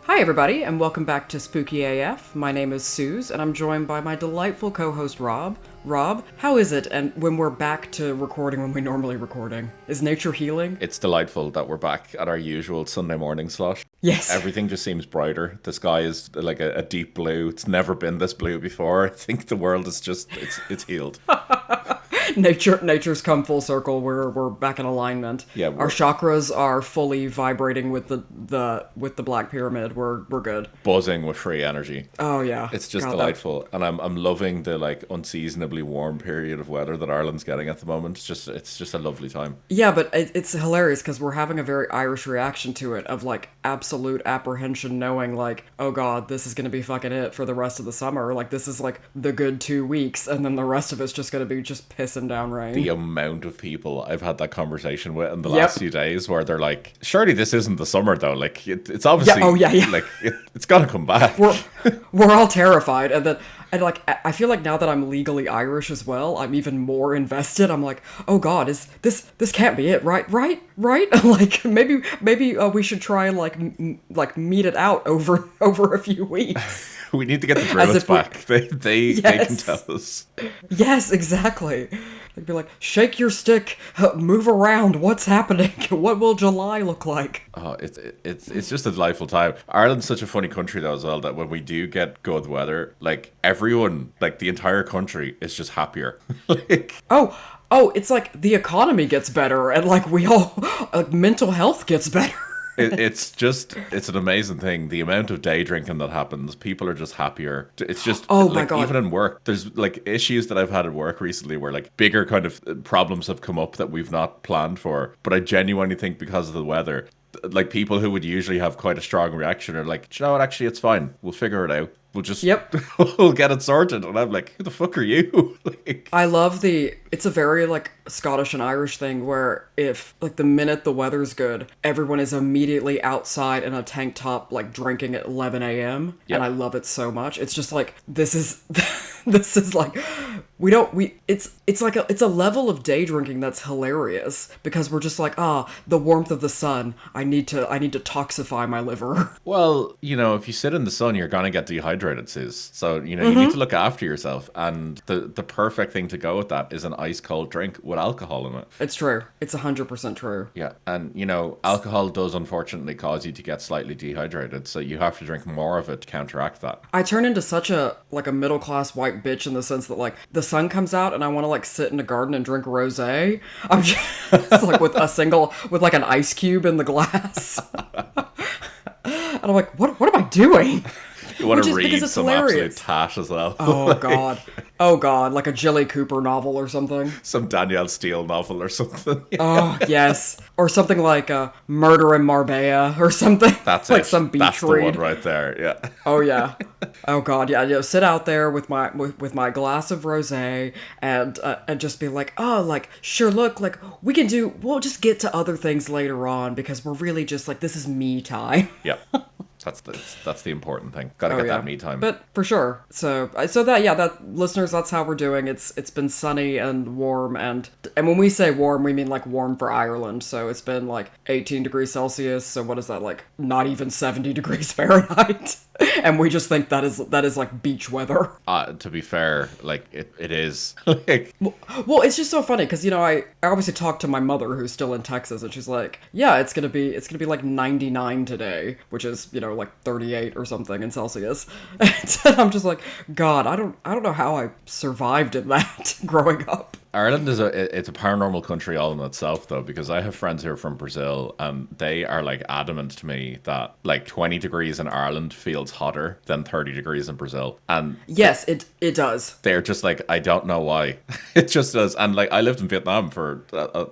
Hi, everybody, and welcome back to Spooky AF. My name is Suze, and I'm joined by my delightful co-host Rob. Rob, how is it? And when we're back to recording when we normally recording, is nature healing? It's delightful that we're back at our usual Sunday morning slot. Yes. Everything just seems brighter. The sky is like a deep blue. It's never been this blue before. I think the world is just it's healed. Nature's come full circle. We're back in alignment. Yeah, our chakras are fully vibrating with the Black Pyramid. We're good. Buzzing with free energy. Oh yeah, it's just delightful, and I'm loving the like unseasonably warm period of weather that Ireland's getting at the moment. It's just a lovely time. Yeah, but it's hilarious because we're having a very Irish reaction to it of like absolute apprehension, knowing like, oh god, this is gonna be fucking it for the rest of the summer. Like this is like the good 2 weeks, and then the rest of it's just gonna be just pissing down rain. The amount of people I've had that conversation with in the last few days where they're like, surely this isn't the summer though. Like it's obviously like it's gotta come back. We're all terrified, and like I feel like now that I'm legally Irish as well, I'm even more invested. I'm like, oh god, is this can't be it, right? Like maybe we should try and like meet it out over a few weeks. We need to get the Druids back. They can tell us. Yes, exactly. They'd be like, shake your stick, move around, what's happening? What will July look like? Oh, it's just a delightful time. Ireland's such a funny country though as well, that when we do get good weather, like everyone, like the entire country is just happier. Like Oh, it's like the economy gets better and like we all, mental health gets better. It's an amazing thing. The amount of day drinking that happens, people are just happier. It's just, oh like, my God. Even in work, there's like issues that I've had at work recently where like bigger kind of problems have come up that we've not planned for. But I genuinely think because of the weather, like people who would usually have quite a strong reaction are like, do you know what, actually it's fine. We'll figure it out. We'll just, we'll get it sorted. And I'm like, who the fuck are you? Like, I love it's a very like Scottish and Irish thing where if like the minute the weather's good, everyone is immediately outside in a tank top, like drinking at 11 a.m. Yep. And I love it so much. It's just like, this is like, it's a level of day drinking that's hilarious because we're just like, the warmth of the sun. I need to toxify my liver. Well, if you sit in the sun, you're going to get dehydrated, Suze. So, you need to look after yourself. And the perfect thing to go with that is an ice cold drink with alcohol in it. It's true. It's 100% true. Yeah. And, alcohol does unfortunately cause you to get slightly dehydrated. So you have to drink more of it to counteract that. I turn into such a middle class white bitch in the sense that like the sun comes out and I want to like sit in a garden and drink rosé. I'm just like with like an ice cube in the glass. And I'm like, what am I doing? You want to read some absolute tat as well. Oh god, like a Jilly Cooper novel or something. Some Danielle Steele novel or something. Oh yes, or something like Murder in Marbella or something. That's like it. Some beach That's read. The one right there. Yeah. Oh yeah. Oh god, yeah. Sit out there with my glass of rosé and just be like, sure, look, like we'll just get to other things later on because we're really just like, this is me time. Yep. That's the important thing. Gotta get that me time. But for sure. So that listeners, that's how we're doing. It's been sunny and warm, and when we say warm, we mean like warm for Ireland. So it's been like 18 degrees Celsius. So what is that, like not even 70 degrees Fahrenheit? And we just think that is like beach weather. To be fair, like it is. Like, well, it's just so funny because I obviously talked to my mother who's still in Texas, and she's like, yeah, it's gonna be like 99 today, which is like 38 or something in Celsius. And I'm just like, God, I don't know how I survived in that growing up. Ireland it's a paranormal country all in itself though, because I have friends here from Brazil and they are like adamant to me that like 20 degrees in Ireland feels hotter than 30 degrees in Brazil. And yes, it does. They're just like, I don't know why. It just does. And like I lived in Vietnam for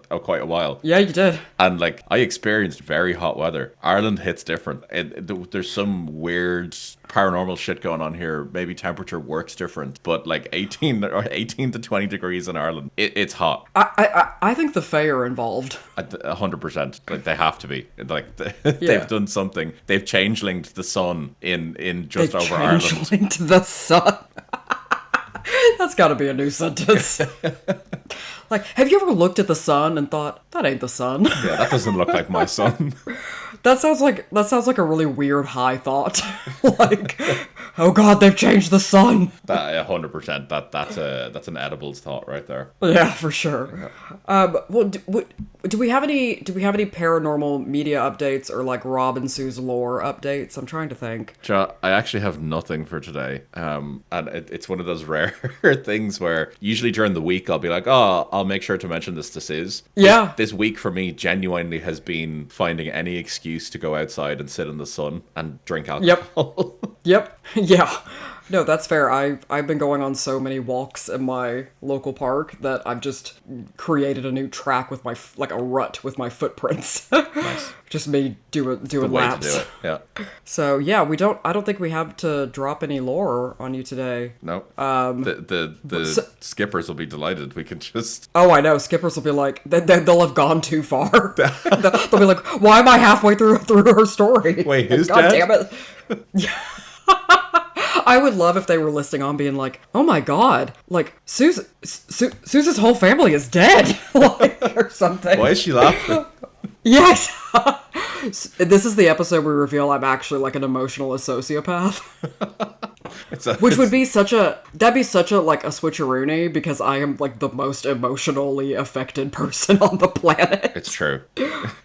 quite a while. Yeah, you did. And like I experienced very hot weather. Ireland hits different. There's some weird paranormal shit going on here. Maybe temperature works different, but like 18 to 20 degrees in Ireland, it's hot. I think the Fae are involved. 100%. Like they have to be. Like they've done something. They've changelinged the sun in just over Ireland. Changelinged the sun. That's got to be a new sentence. Like, have you ever looked at the sun and thought, that ain't the sun? Yeah, that doesn't look like my sun. That sounds like a really weird high thought. Like, oh god, they've changed the sun. That 100%. That's an edibles thought right there. Yeah, for sure. Well, do we have any paranormal media updates or like Rob and Sue's lore updates? I'm trying to think. I actually have nothing for today. And it's one of those rare things where usually during the week I'll be like, oh, I'll make sure to mention this to Sis. Yeah. This week for me genuinely has been finding any excuse to go outside and sit in the sun and drink alcohol. Yep. Yeah. No, that's fair. I've been going on so many walks in my local park that I've just created a new track with like a rut with my footprints. Nice. Just me doing Way laps. to do it. Yeah. So yeah, I don't think we have to drop any lore on you today. No. The skippers will be delighted. We can just. Oh, I know. Skippers will be like, they'll have gone too far. They'll be like, why am I halfway through her story? Wait, who's God dead? damn it. Yeah. I would love if they were listing on being like, oh my god, like, Suze's whole family is dead. Like, or something. Why is she laughing? Yes! This is the episode where we reveal I'm actually like an emotional sociopath. Which would be that'd be such a like a switcheroony because I am like the most emotionally affected person on the planet. It's true.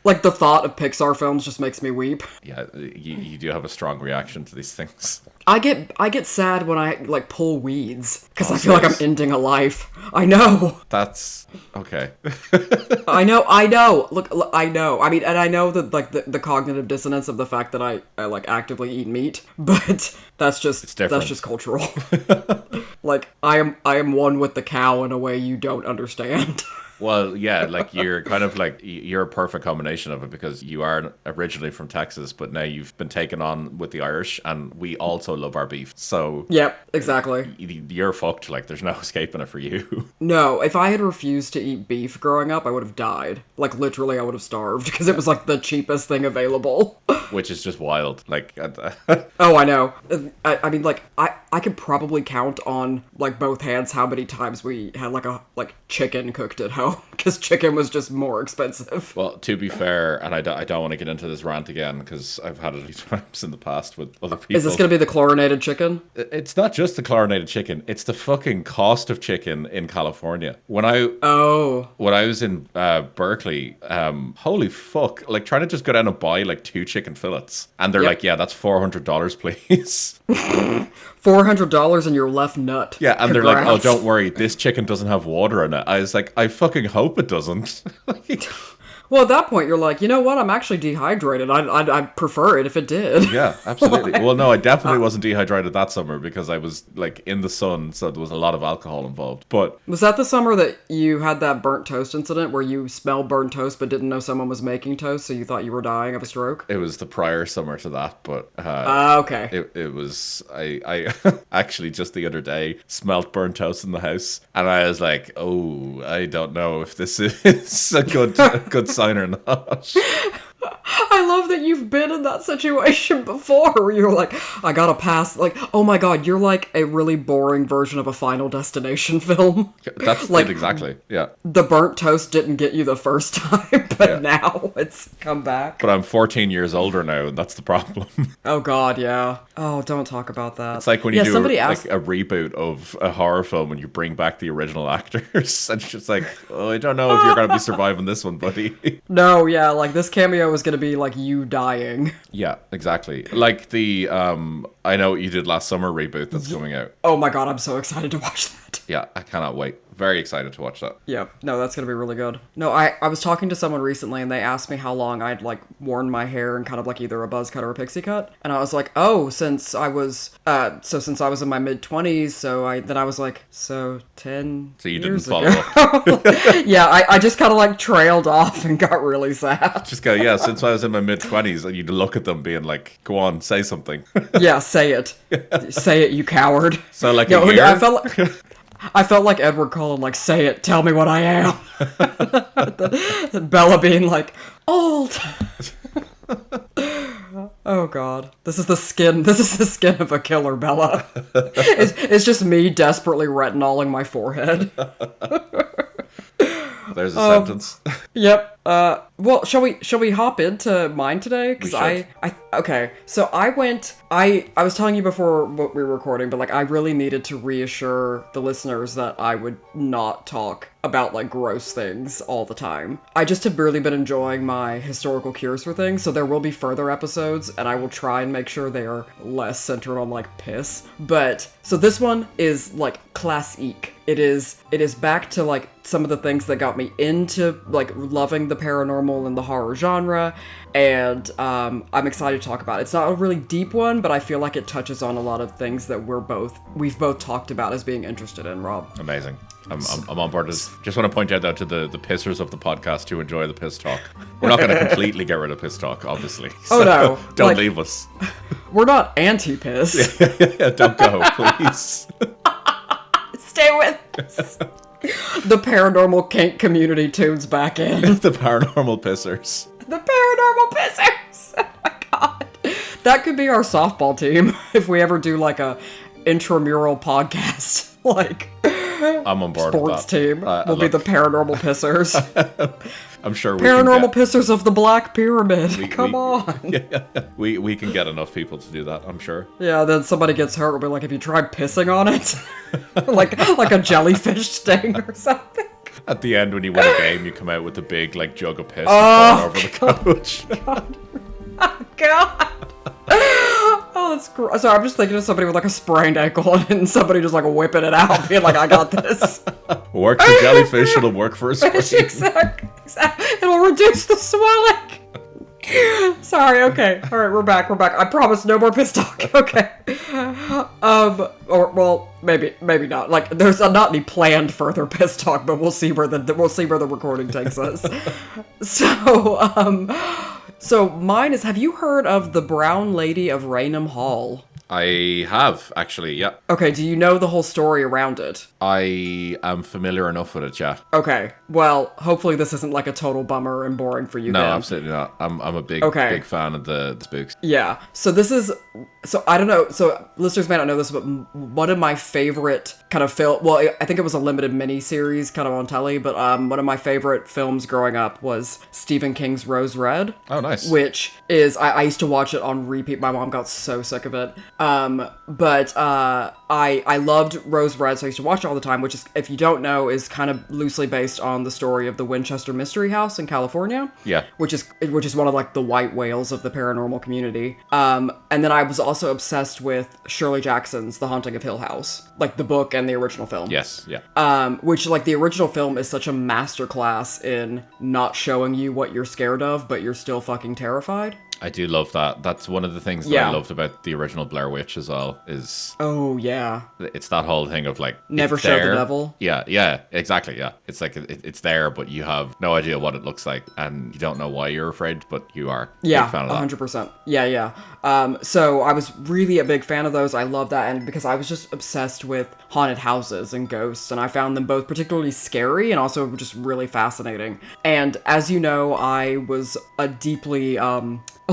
Like the thought of Pixar films just makes me weep. Yeah, you do have a strong reaction to these things. I get sad when I like pull weeds because I feel like I'm ending a life. I know. That's okay. I know. Look, I know. I mean, and I know that like the cognitive dissonance of the fact that I like actively eat meat, but that's just cultural. Like I am one with the cow in a way you don't understand. Well, yeah, like you're kind of like you're a perfect combination of it because you are originally from Texas, but now you've been taken on with the Irish, and we also love our beef. So yep, exactly. You're fucked. Like there's no escaping it for you. No, if I had refused to eat beef growing up, I would have died. Like literally, I would have starved because it was like the cheapest thing available. Which is just wild. Like, oh, I know. I mean, like I could probably count on like both hands how many times we had like chicken cooked at home. Because chicken was just more expensive. Well, to be fair, and I don't want to get into this rant again because I've had it a few times in the past with other people. Is this going to be the chlorinated chicken? It's not just the chlorinated chicken. It's the fucking cost of chicken in California. When I was in Berkeley, holy fuck, like trying to just go down and buy like 2 chicken fillets. And they're like, yeah, that's $400, please. $400 and you're left nut. Yeah, and Congrats. They're like, oh, don't worry, this chicken doesn't have water in it. I was like, I fucking hope it doesn't. Well, at that point, you're like, you know what? I'm actually dehydrated. I'd prefer it if it did. Yeah, absolutely. Well, no, I definitely wasn't dehydrated that summer because I was like in the sun, so there was a lot of alcohol involved. But was that the summer that you had that burnt toast incident where you smelled burnt toast but didn't know someone was making toast, so you thought you were dying of a stroke? It was the prior summer to that, but okay. It was I actually just the other day smelled burnt toast in the house, and I was like, oh, I don't know if this is a good sign or not. I love that you've been in that situation before where you're like, I gotta pass. Like, oh my god, you're like a really boring version of a Final Destination film. That's like, it exactly, yeah. The burnt toast didn't get you the first time, but now it's come back. But I'm 14 years older now, and that's the problem. Oh god, yeah. Oh, don't talk about that. It's like when you do like a reboot of a horror film and you bring back the original actors, and it's just like, oh, I don't know if you're going to be surviving this one, buddy. No, yeah, like this cameo is going to be like you dying. Yeah, exactly. Like the I Know What You Did Last Summer reboot that's coming out. Oh my god, I'm so excited to watch that. Yeah, I cannot wait. Very excited to watch that. Yeah, no, that's going to be really good. No, I was talking to someone recently and they asked me how long I'd like worn my hair in kind of like either a buzz cut or a pixie cut. And I was like, oh, since I was in my mid-20s, then I was like, so 10 So you didn't years follow ago. up. Yeah, I just kind of like trailed off and got really sad. Just go, yeah, since I was in my mid-20s, and you'd look at them being like, go on, say something. Yeah, say it. Say it, you coward. So like a year? I felt like Edward Cullen, like, say it, tell me what I am. Bella being like, old. Oh god. This is the skin of a killer, Bella. It's just me desperately retinoling my forehead. There's a sentence. Yep. Well, shall we hop into mine today? Because okay. So I was telling you before what we were recording, but like I really needed to reassure the listeners that I would not talk about like gross things all the time. I just have really been enjoying my historical cures for things, so there will be further episodes, and I will try and make sure they are less centered on like piss. But so this one is like classique. It is back to like some of the things that got me into like loving the paranormal and the horror genre, and I'm excited to talk about it. It's not a really deep one, but I feel like it touches on a lot of things that we've both talked about as being interested in, Rob. Amazing. I'm on board. Just want to point out that to the pissers of the podcast who enjoy the piss talk. We're not going to completely get rid of piss talk, obviously. So no. Don't leave us. We're not anti-piss. Yeah, don't go, please. Stay with us. The paranormal kink community tunes back in. The paranormal pissers. The paranormal pissers. Oh my god. That could be our softball team if we ever do like a intramural podcast. Like, I'm on board sports with that. Team will be the paranormal pissers. I'm sure paranormal pissers of the Black Pyramid. Come on. Yeah, we can get enough people to do that, I'm sure. Yeah, then somebody gets hurt. We'll be like, have you tried pissing on it? like a jellyfish sting or something. At the end, when you win a game, you come out with a big like jug of piss and pour over the couch. God. Oh, that's gross. Sorry, I'm just thinking of somebody with like a sprained ankle and somebody just like whipping it out, being like, I got this. Work for jellyfish, it'll work for a sprain. Exactly. It'll reduce the swelling. Sorry, okay. Alright, we're back. I promise no more piss talk. Okay. Or well, maybe not. Like there's not any planned further piss talk, but we'll see where the recording takes us. So mine is, have you heard of the Brown Lady of Raynham Hall? I have, actually, yeah. Okay, do you know the whole story around it? I am familiar enough with it, yeah. Okay, well, hopefully this isn't like a total bummer and boring for you. No, then. absolutely not. I'm a big fan of the spooks. Yeah, so this is, so I don't know, so listeners may not know this, but one of my favorite kind of I think it was a limited mini-series kind of on telly, but one of my favorite films growing up was Stephen King's Rose Red. Oh, nice. Which is, I used to watch it on repeat. My mom got so sick of it. But I loved Rose Red, so I used to watch it all the time, which is, if you don't know, is kind of loosely based on the story of the Winchester Mystery House in California. Yeah. Which is one of like the white whales of the paranormal community. And then I was also obsessed with Shirley Jackson's The Haunting of Hill House, like the book and the original film. Yes, yeah. Which like the original film is such a masterclass in not showing you what you're scared of, but you're still fucking terrified. I do love that. That's one of the things that I loved about the original Blair Witch as well, is... Oh, yeah. It's that whole thing of, like... Never show the devil. Yeah, exactly, yeah. It's like, it's there, but you have no idea what it looks like, and you don't know why you're afraid, but you are. Yeah, big fan of that. 100%. Yeah. So I was really a big fan of those. I love that, and because I was just obsessed with haunted houses and ghosts, and I found them both particularly scary and also just really fascinating. And as you know, I was a deeply...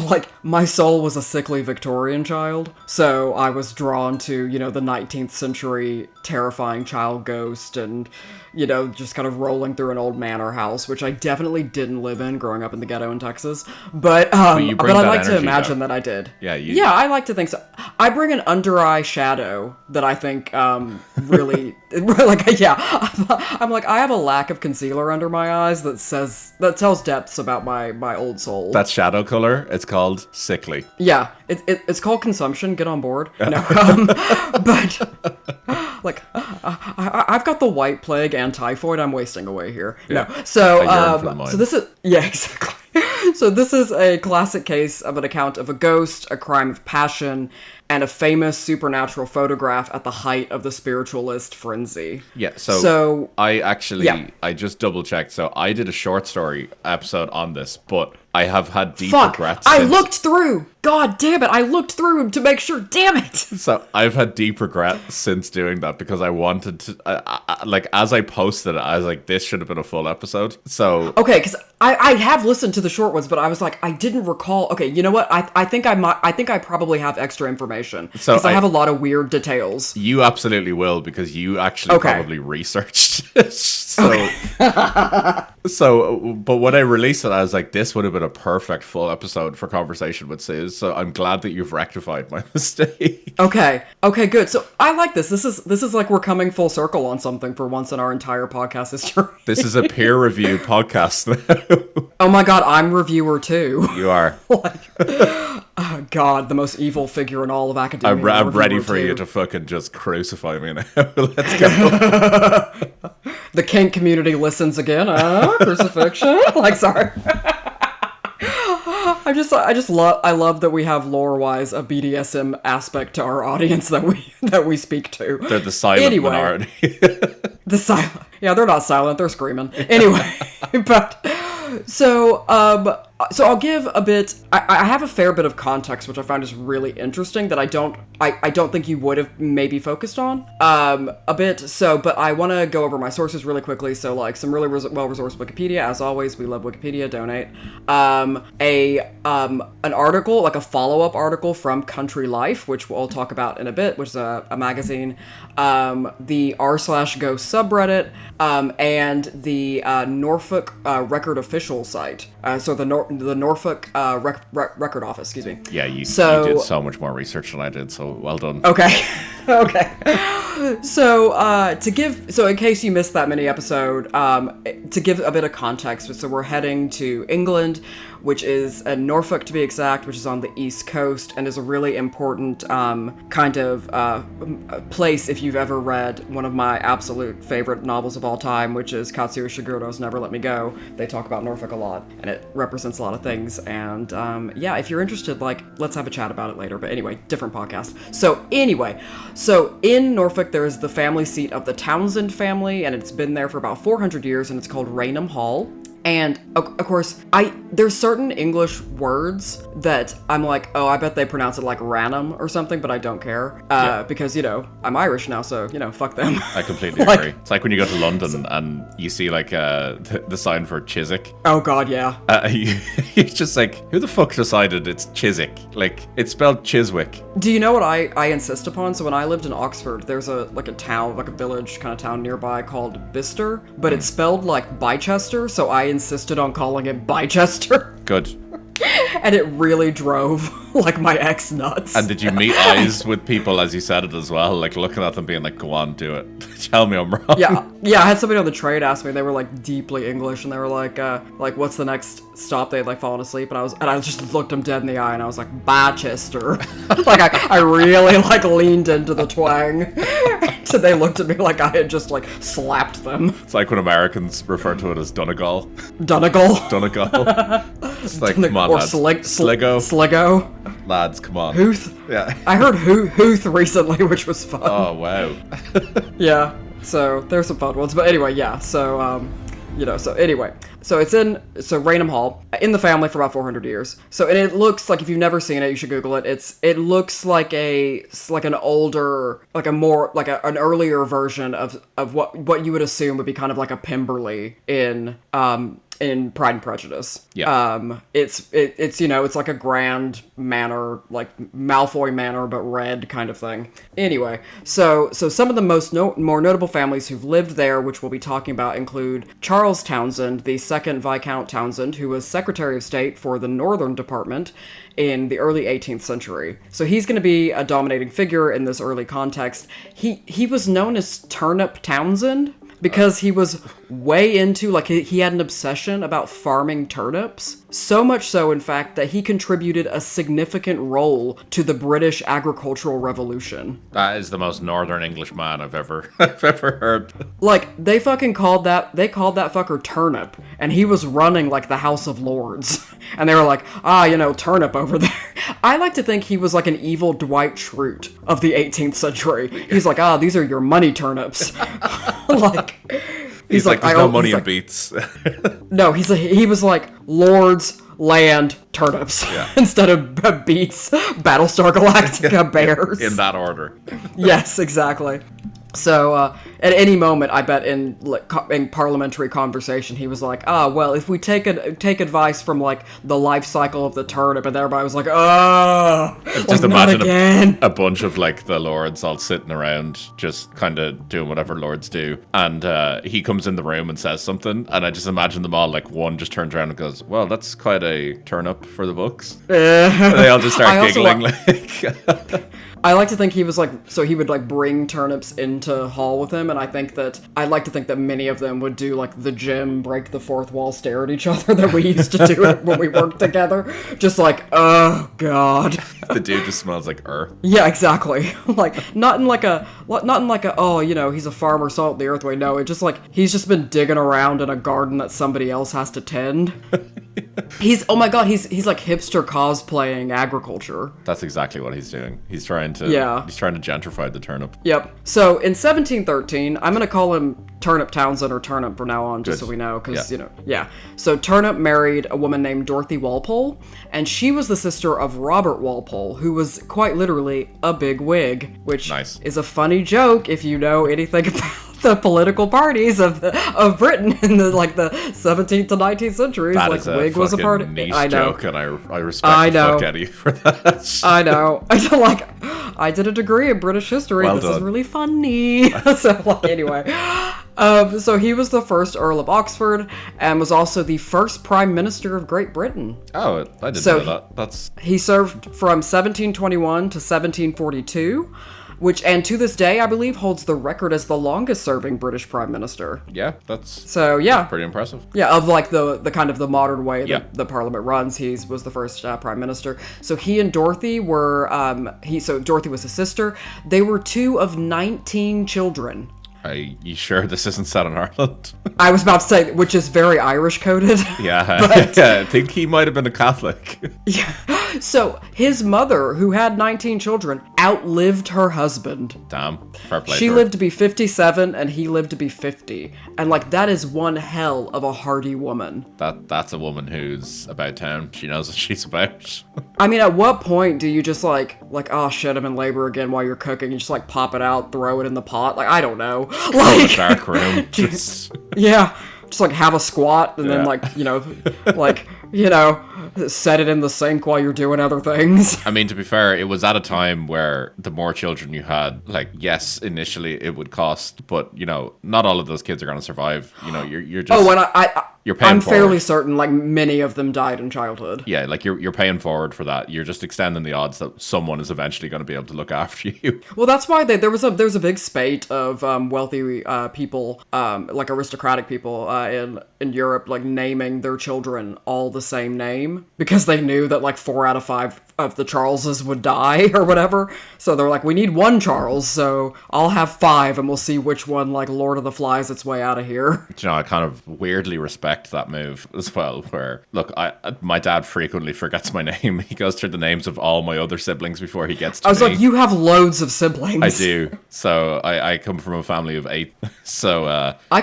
like, my soul was a sickly Victorian child, so I was drawn to, the 19th century terrifying child ghost and, just kind of rolling through an old manor house, which I definitely didn't live in growing up in the ghetto in Texas. But I like to imagine that I did. Yeah, I like to think so. I bring an under-eye shadow that I think really... like, yeah, I'm like, I have a lack of concealer under my eyes that tells depths about my old soul. That shadow color, it's called sickly. Yeah, it's called consumption. Get on board. No, but like, I've got the white plague and typhoid. I'm wasting away here. Yeah. No, so this is exactly. So this is a classic case of an account of a ghost, a crime of passion, and a famous supernatural photograph at the height of the spiritualist frenzy. Yeah, so I just double-checked. So I did a short story episode on this, but I have had deep regrets. I looked through God damn it, I looked through to make sure, damn it! So I've had deep regret since doing that because I wanted to, like, as I posted it, I was like, this should have been a full episode. So Okay, because I have listened to the short ones, but I was like, I didn't recall. Okay, you know what? I think I probably have extra information because I have a lot of weird details. You absolutely will because you actually probably researched. So, but when I released it, I was like, this would have been a perfect full episode for conversation with Suze. So I'm glad that you've rectified my mistake. Okay, good. So I like this. This is like we're coming full circle on something for once in our entire podcast history. This is a peer-reviewed podcast now. Oh my god, I'm reviewer too. You are. Oh god, the most evil figure in all of academia. I'm ready for you to fucking just crucify me now. Let's go. The kink community listens again. Crucifixion? Like, sorry. I love that we have lore-wise a BDSM aspect to our audience that we speak to. They're the silent minority. The silent. Yeah, they're not silent. They're screaming. Anyway, but so I'll give a bit. I have a fair bit of context, which I find is really interesting that I don't think you would have maybe focused on a bit. So, but I want to go over my sources really quickly. So, like some really well-resourced Wikipedia, as always. We love Wikipedia. Donate. An article, like a follow-up article from Country Life, which we'll talk about in a bit, which is a magazine. The r/go subreddit, and the Norfolk Record official site. So the Norfolk Record Office, excuse me. Yeah, you did so much more research than I did, so well done. Okay. So in case you missed that mini episode, to give a bit of context, so we're heading to England, which is Norfolk to be exact, which is on the East Coast, and is a really important kind of place if you've ever read one of my absolute favorite novels of all time, which is Katsuo Shigeru's Never Let Me Go. They talk about Norfolk a lot, and it represents a lot of things, and yeah, if you're interested, like, let's have a chat about it later, but anyway, different podcast. So in Norfolk, there is the family seat of the Townsend family, and it's been there for about 400 years, and it's called Raynham Hall. And of course, there's certain English words that I'm like, oh, I bet they pronounce it like Ranham or something, but I don't care because, you know, I'm Irish now, so, you know, fuck them. I completely agree. It's like when you go to London and you see like the sign for Chiswick. Oh god, yeah. It's just like, who the fuck decided it's Chiswick? Like, it's spelled Chiswick. Do you know what I insist upon? So when I lived in Oxford, there's a town, like a village kind of town nearby called Bicester, but it's spelled like Bicester, so I insisted on calling it Bicester. Good. And it really drove like my ex nuts. And did you meet eyes with people as you said it as well, like looking at them being like, go on, do it, tell me I'm wrong? Yeah, I had somebody on the train ask me, they were like deeply English, and they were like what's the next stop? They'd like fallen asleep, and I just looked them dead in the eye, and I was like, Barchester. Like I really like leaned into the twang. So they looked at me like I had just like slapped them. It's like when Americans refer to it as Donegal. Donegal. It's like, come on, or lads. Sligo. Lads, come on. Hooth. Yeah. I heard Hooth recently, which was fun. Oh, wow. Yeah. So there's some fun ones. But anyway, yeah. So, so it's Raynham Hall, in the family for about 400 years. So, and it looks like, if you've never seen it, you should Google it. It looks like an older, like a more, like an earlier version of what you would assume would be kind of like a Pemberley in Pride and Prejudice. Yeah. It's you know, it's like a grand manor, like Malfoy Manor, but red kind of thing. Anyway, so some of the more notable families who've lived there, which we'll be talking about, include Charles Townsend, the second Viscount Townsend, who was Secretary of State for the Northern Department in the early 18th century. So he's going to be a dominating figure in this early context. He was known as Turnip Townsend, because he was way into, like, he had an obsession about farming turnips. So much so, in fact, that he contributed a significant role to the British agricultural revolution. That is the most Northern English man I've ever heard. Like, they called that fucker Turnip, and he was running, like, the House of Lords. And they were like, Turnip over there. I like to think he was like an evil Dwight Schrute of the 18th century. He's like, these are your money turnips. He's like, there's no money in beets. No, he was like, Lords, land, turnips. Yeah. Instead of beets, Battlestar Galactica, bears. In that order. Yes, exactly. So, at any moment, I bet in parliamentary conversation, he was like, well, if we take advice from, like, the life cycle of the turnip, and everybody was like, Just not imagine again. a bunch of, like, the lords all sitting around, just kind of doing whatever lords do. And he comes in the room and says something, and I just imagine them all, like, one just turns around and goes, well, that's quite a turn-up for the books. And they all just start giggling, like... I like to think he was like, so he would like bring turnips into hall with him, and I'd like to think that many of them would do like the gym, break the fourth wall, stare at each other that we used to do when we worked together. Just like, oh god. The dude just smells like Yeah, exactly. Like not in like a oh, you know, he's a farmer, salt the earth way. No, it just like he's just been digging around in a garden that somebody else has to tend. He's like hipster cosplaying agriculture. That's exactly what he's doing. He's trying to gentrify the turnip. Yep. So in 1713, I'm gonna call him Turnip Townsend or Turnip from now on, just so we know, because So Turnip married a woman named Dorothy Walpole, and she was the sister of Robert Walpole, who was quite literally a big wig, which is a funny joke if you know anything about the political parties of Britain in the 17th to 19th centuries. That like is a wig was a part of niche I know. joke, and I respect the fuck out of you for that. I know. I did a degree in British history. This is really funny. So anyway. So he was the first Earl of Oxford and was also the first Prime Minister of Great Britain. Oh, I didn't know that. He served from 1721 to 1742. And to this day, I believe, holds the record as the longest-serving British Prime Minister. Yeah, that's pretty impressive. Yeah, of like the kind of the modern way that the Parliament runs, he was the first Prime Minister. So he and Dorothy were, Dorothy was his sister. They were 2 of 19 children. Are you sure this isn't set in Ireland? I was about to say, which is very Irish-coded. Yeah, but, I think he might have been a Catholic. Yeah. So his mother, who had 19 children, outlived her husband. Damn, fair play. She lived to be 57, and he lived to be 50. And that is one hell of a hardy woman. That's a woman who's about town. She knows what she's about. I mean, at what point do you just oh shit, I'm in labor again while you're cooking? You just pop it out, throw it in the pot. I don't know. Dark room. Yeah. Just have a squat and then set it in the sink while you're doing other things. I mean, to be fair, it was at a time where the more children you had, yes, initially it would cost, but not all of those kids are going to survive. You're just you're paying I'm forward. Fairly certain many of them died in childhood. Yeah, you're paying forward for that. You're just extending the odds that someone is eventually going to be able to look after you. Well, that's why there was a big spate of wealthy people, aristocratic people in Europe, naming their children all the same name because they knew that 4 out of 5 of the Charleses would die or whatever. So they're we need one Charles, so I'll have 5 and we'll see which one Lord of the Flies its way out of here. I kind of weirdly respect that move as well, where my dad frequently forgets my name. He goes through the names of all my other siblings before he gets to me. I was you have loads of siblings. I do. So I come from a family of 8. So I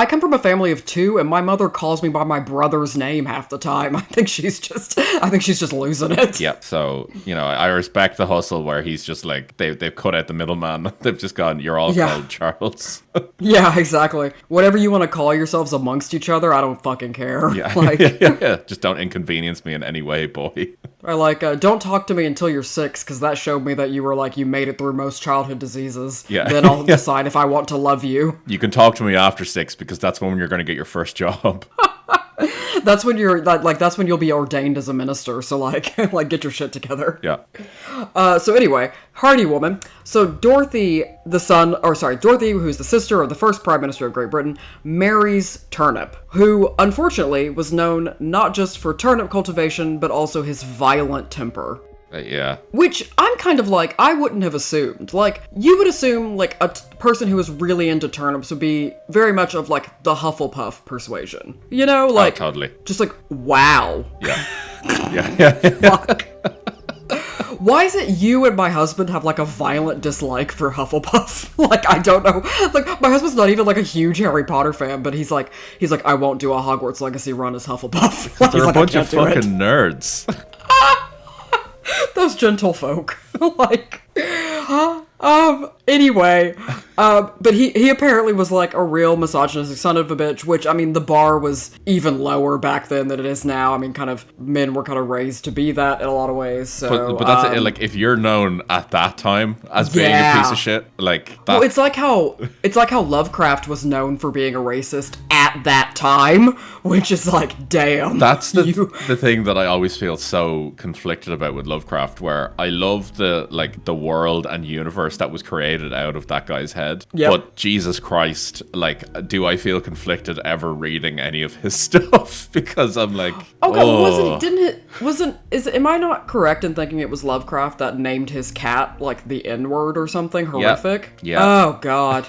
come from a family of 2, and my mother calls me by my brother's name half the time. I think she's just losing it. Yeah. So I respect the hustle where he's just they've cut out the middleman. They've just gone, you're all called Charles. Yeah, exactly. Whatever you want to call yourselves amongst each other, I don't fucking care. Yeah. Just don't inconvenience me in any way, boy. Or don't talk to me until you're 6, because that showed me that you were you made it through most childhood diseases. Yeah. Then I'll decide if I want to love you. You can talk to me after 6, because that's when you're going to get your first job. That's when you're that's when you'll be ordained as a minister. So get your shit together. Yeah. So anyway, hardy woman. So Dorothy, Dorothy, who's the sister of the first Prime Minister of Great Britain, marries Turnip, who unfortunately was known not just for turnip cultivation but also his violent temper. Yeah. Which I'm kind of I wouldn't have assumed. You would assume, a person who was really into turnips would be very much of, the Hufflepuff persuasion. Oh, totally. Just wow. Yeah. Yeah. Fuck. why is it you and my husband have like a violent dislike for Hufflepuff? Like, I don't know. Like, my husband's not even like a huge Harry Potter fan, but he's like, I won't do a Hogwarts Legacy run as Hufflepuff. Like, They're a like, bunch of fucking nerds. Those gentle folk. Like, anyway, but he apparently was like a real misogynistic son of a bitch, which, I mean, the bar was even lower back then than it is now. I mean, kind of, men were kind of raised to be that in a lot of ways, so. But that's it, like, if you're known at that time as being a piece of shit, like, that... Well, it's like how Lovecraft was known for being a racist at that time, which is like, damn. That's the thing that I always feel so conflicted about with Lovecraft, where I love the world and universe that was created out of that guy's head. Yep. But Jesus Christ, like, do I feel conflicted ever reading any of his stuff? Because I'm like, am I not correct in thinking it was Lovecraft that named his cat like the N-word or something horrific? Yeah. Oh God.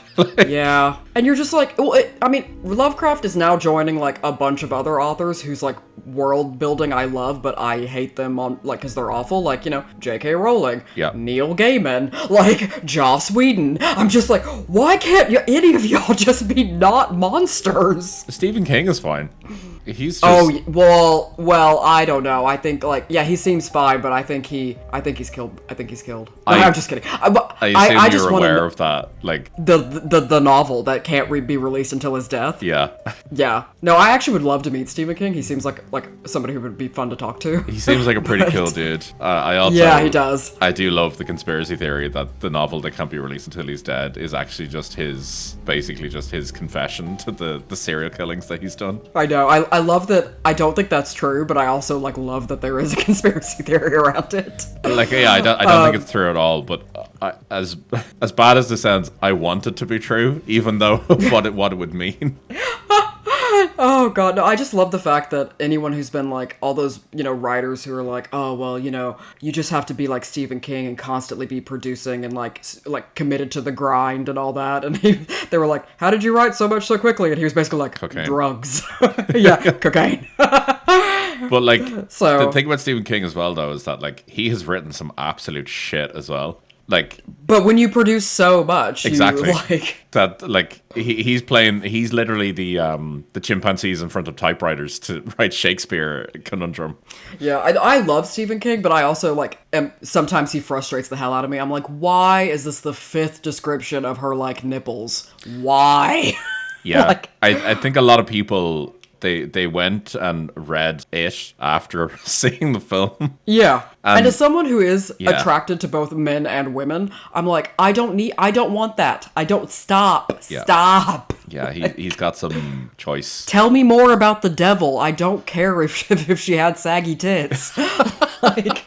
Yeah. And you're just like, well, I mean, Lovecraft is now joining like a bunch of other authors whose like world building I love, but I hate them on like because they're awful. Like, you know, J.K. Rowling, Neil Gaiman, like Joss Whedon. I'm just like, why can't any of y'all just be not monsters? Stephen King is fine. He's just... Oh, well, I don't know. I think, like, yeah, he seems fine, but I think he's killed. I'm just kidding. I assume you're aware of that, like... The novel that can't be released until his death? Yeah. Yeah. No, I actually would love to meet Stephen King. He seems like somebody who would be fun to talk to. He seems like a pretty cool dude. Yeah, he does. I do love the conspiracy theory that the novel that can't be released until he's dead is actually just his confession to the serial killings that he's done. I know. I love that. I don't think that's true, but I also like love that there is a conspiracy theory around it. Like, yeah, I don't think it's true at all. But as bad as this sounds, I want it to be true, even though what it would mean. Oh God, no! I just love the fact that anyone who's been like all those, you know, writers who are like, oh well, you know, you just have to be like Stephen King and constantly be producing and like committed to the grind and all that. And they were like, how did you write so much so quickly? And he was basically like, cocaine. Drugs. Yeah, cocaine. But like, so the thing about Stephen King as well, though, is that like he has written some absolute shit as well. Like, but when you produce so much, exactly, like that, like he's literally the chimpanzees in front of typewriters to write Shakespeare conundrum. Yeah, I love Stephen King, but I also like sometimes he frustrates the hell out of me. I'm like, why is this the 5th description of her like nipples? Why? Yeah, like, I think a lot of people. They went and read it after seeing the film. Yeah. And as someone who is attracted to both men and women, I'm like, I don't want that. Stop. Yeah, he's got some choice. Tell me more about the devil. I don't care if she had saggy tits. Like,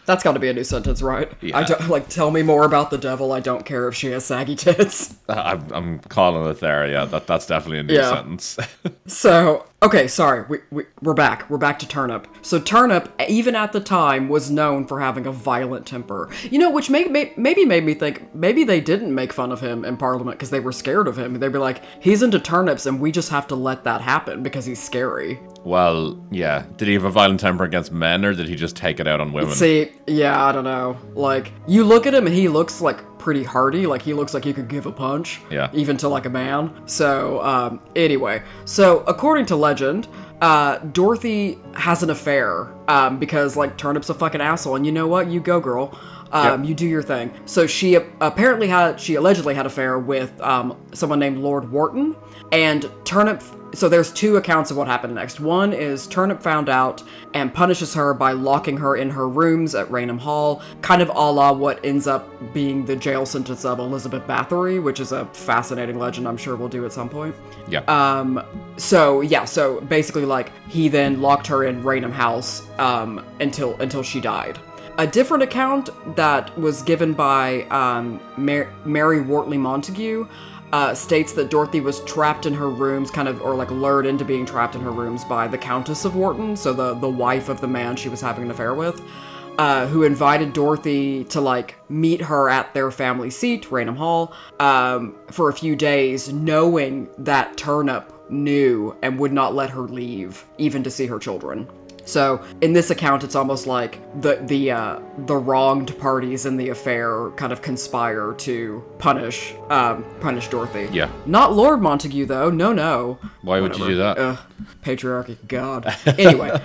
that's got to be a new sentence, right? Yeah. I don't, like, tell me more about the devil. I don't care if she has saggy tits. I'm calling it there. Yeah, that's definitely a new sentence. So, okay, sorry. We're back. We're back to Turnip. So Turnip, even at the time, was known for having a violent temper. You know, which maybe made me think maybe they didn't make fun of him in Parliament because they were scared of him. They'd be like, he's into turnips and we just have to let that happen because he's scary. Well, yeah. Did he have a violent temper against men, or did he just take it out on women? See, yeah, I don't know. Like, you look at him and he looks like pretty hardy. Like, he looks like he could give a punch. Yeah. Even to like a man. So, anyway. So, according to legend, Dorothy has an affair, because like Turnip's a fucking asshole, and you know what? You go, girl. You do your thing. So she allegedly had an affair with someone named Lord Wharton, and Turnip. So there's 2 accounts of what happened next. One is Turnip found out and punishes her by locking her in her rooms at Raynham Hall, kind of a la what ends up being the jail sentence of Elizabeth Bathory, which is a fascinating legend I'm sure we'll do at some point. Yeah. So basically, like, he then locked her in Raynham House until she died. A different account that was given by Mary Wortley Montague states that Dorothy was trapped in her rooms, or lured into being trapped in her rooms by the Countess of Wharton, so the wife of the man she was having an affair with, who invited Dorothy to, like, meet her at their family seat, Raynham Hall, for a few days, knowing that Turnip knew and would not let her leave, even to see her children. So in this account, it's almost like the wronged parties in the affair kind of conspire to punish Dorothy. Yeah. Not Lord Montague though. No. Why would you do that? Patriarchy. God. Anyway.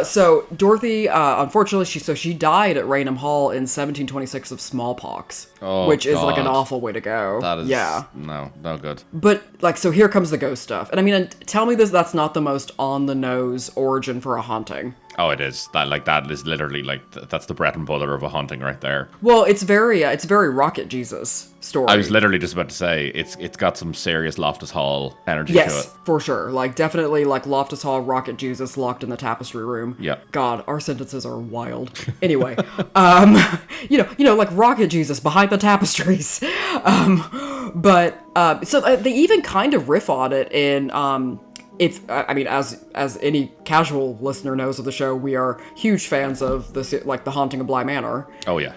So Dorothy, unfortunately, she died at Raynham Hall in 1726 of smallpox, which is like an awful way to go. That is no good. But like, so here comes the ghost stuff, and I mean, tell me that's not the most on the nose origin for a haunting. Oh, it is. That is literally like that's the bread and butter of a haunting right there. Well, it's very Rocket Jesus story. I was literally just about to say it's got some serious Loftus Hall energy yes, to it. For sure. Like definitely like Loftus Hall, Rocket Jesus locked in the tapestry room. Yeah. God, our sentences are wild. Anyway, you know, like Rocket Jesus behind the tapestries. So they even kind of riff on it in as any casual listener knows of the show, we are huge fans of the Haunting of Bly Manor. Oh yeah.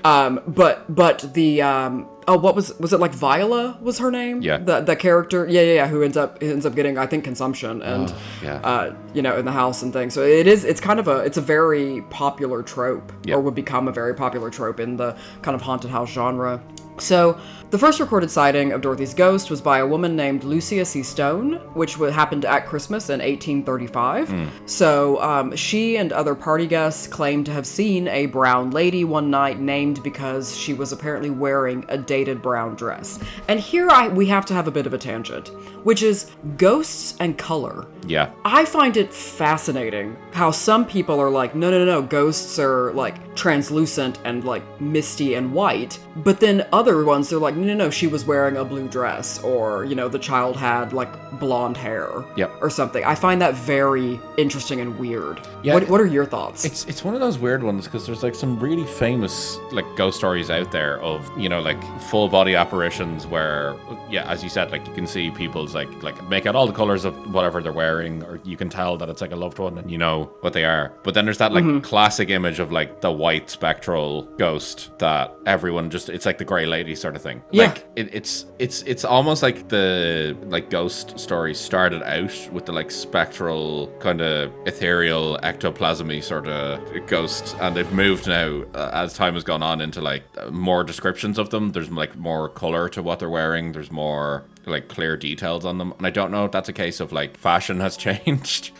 But the what was it, like Viola was her name? Yeah. The character, yeah, who ends up getting, I think, consumption and in the house and things. So it's kind of a very popular trope, or would become a very popular trope in the kind of haunted house genre. So, the first recorded sighting of Dorothy's ghost was by a woman named Lucia C. Stone, which happened at Christmas in 1835. So, she and other party guests claimed to have seen a brown lady one night named because she was apparently wearing a dated brown dress. And here we have to have a bit of a tangent, which is ghosts and color. Yeah. I find it fascinating how some people are like, no, ghosts are like translucent and like misty and white, but then other ones, they're like, no, she was wearing a blue dress, or, the child had like blonde hair. Yep. Or something. I find that very interesting and weird. Yeah. What are your thoughts? It's one of those weird ones, because there's like some really famous like ghost stories out there of, like full body apparitions where, as you said, like you can see people's like make out all the colors of whatever they're wearing, or you can tell that it's like a loved one and you know what they are. But then there's that like classic image of like the white spectral ghost that everyone just, it's like the grey lady sort of thing. Yeah. Like it's almost like the like ghost story started out with the like spectral kind of ethereal ectoplasmy sort of ghosts, and they've moved now as time has gone on into like more descriptions of them. There's like more color to what they're wearing. There's more like clear details on them, and I don't know if that's a case of like fashion has changed.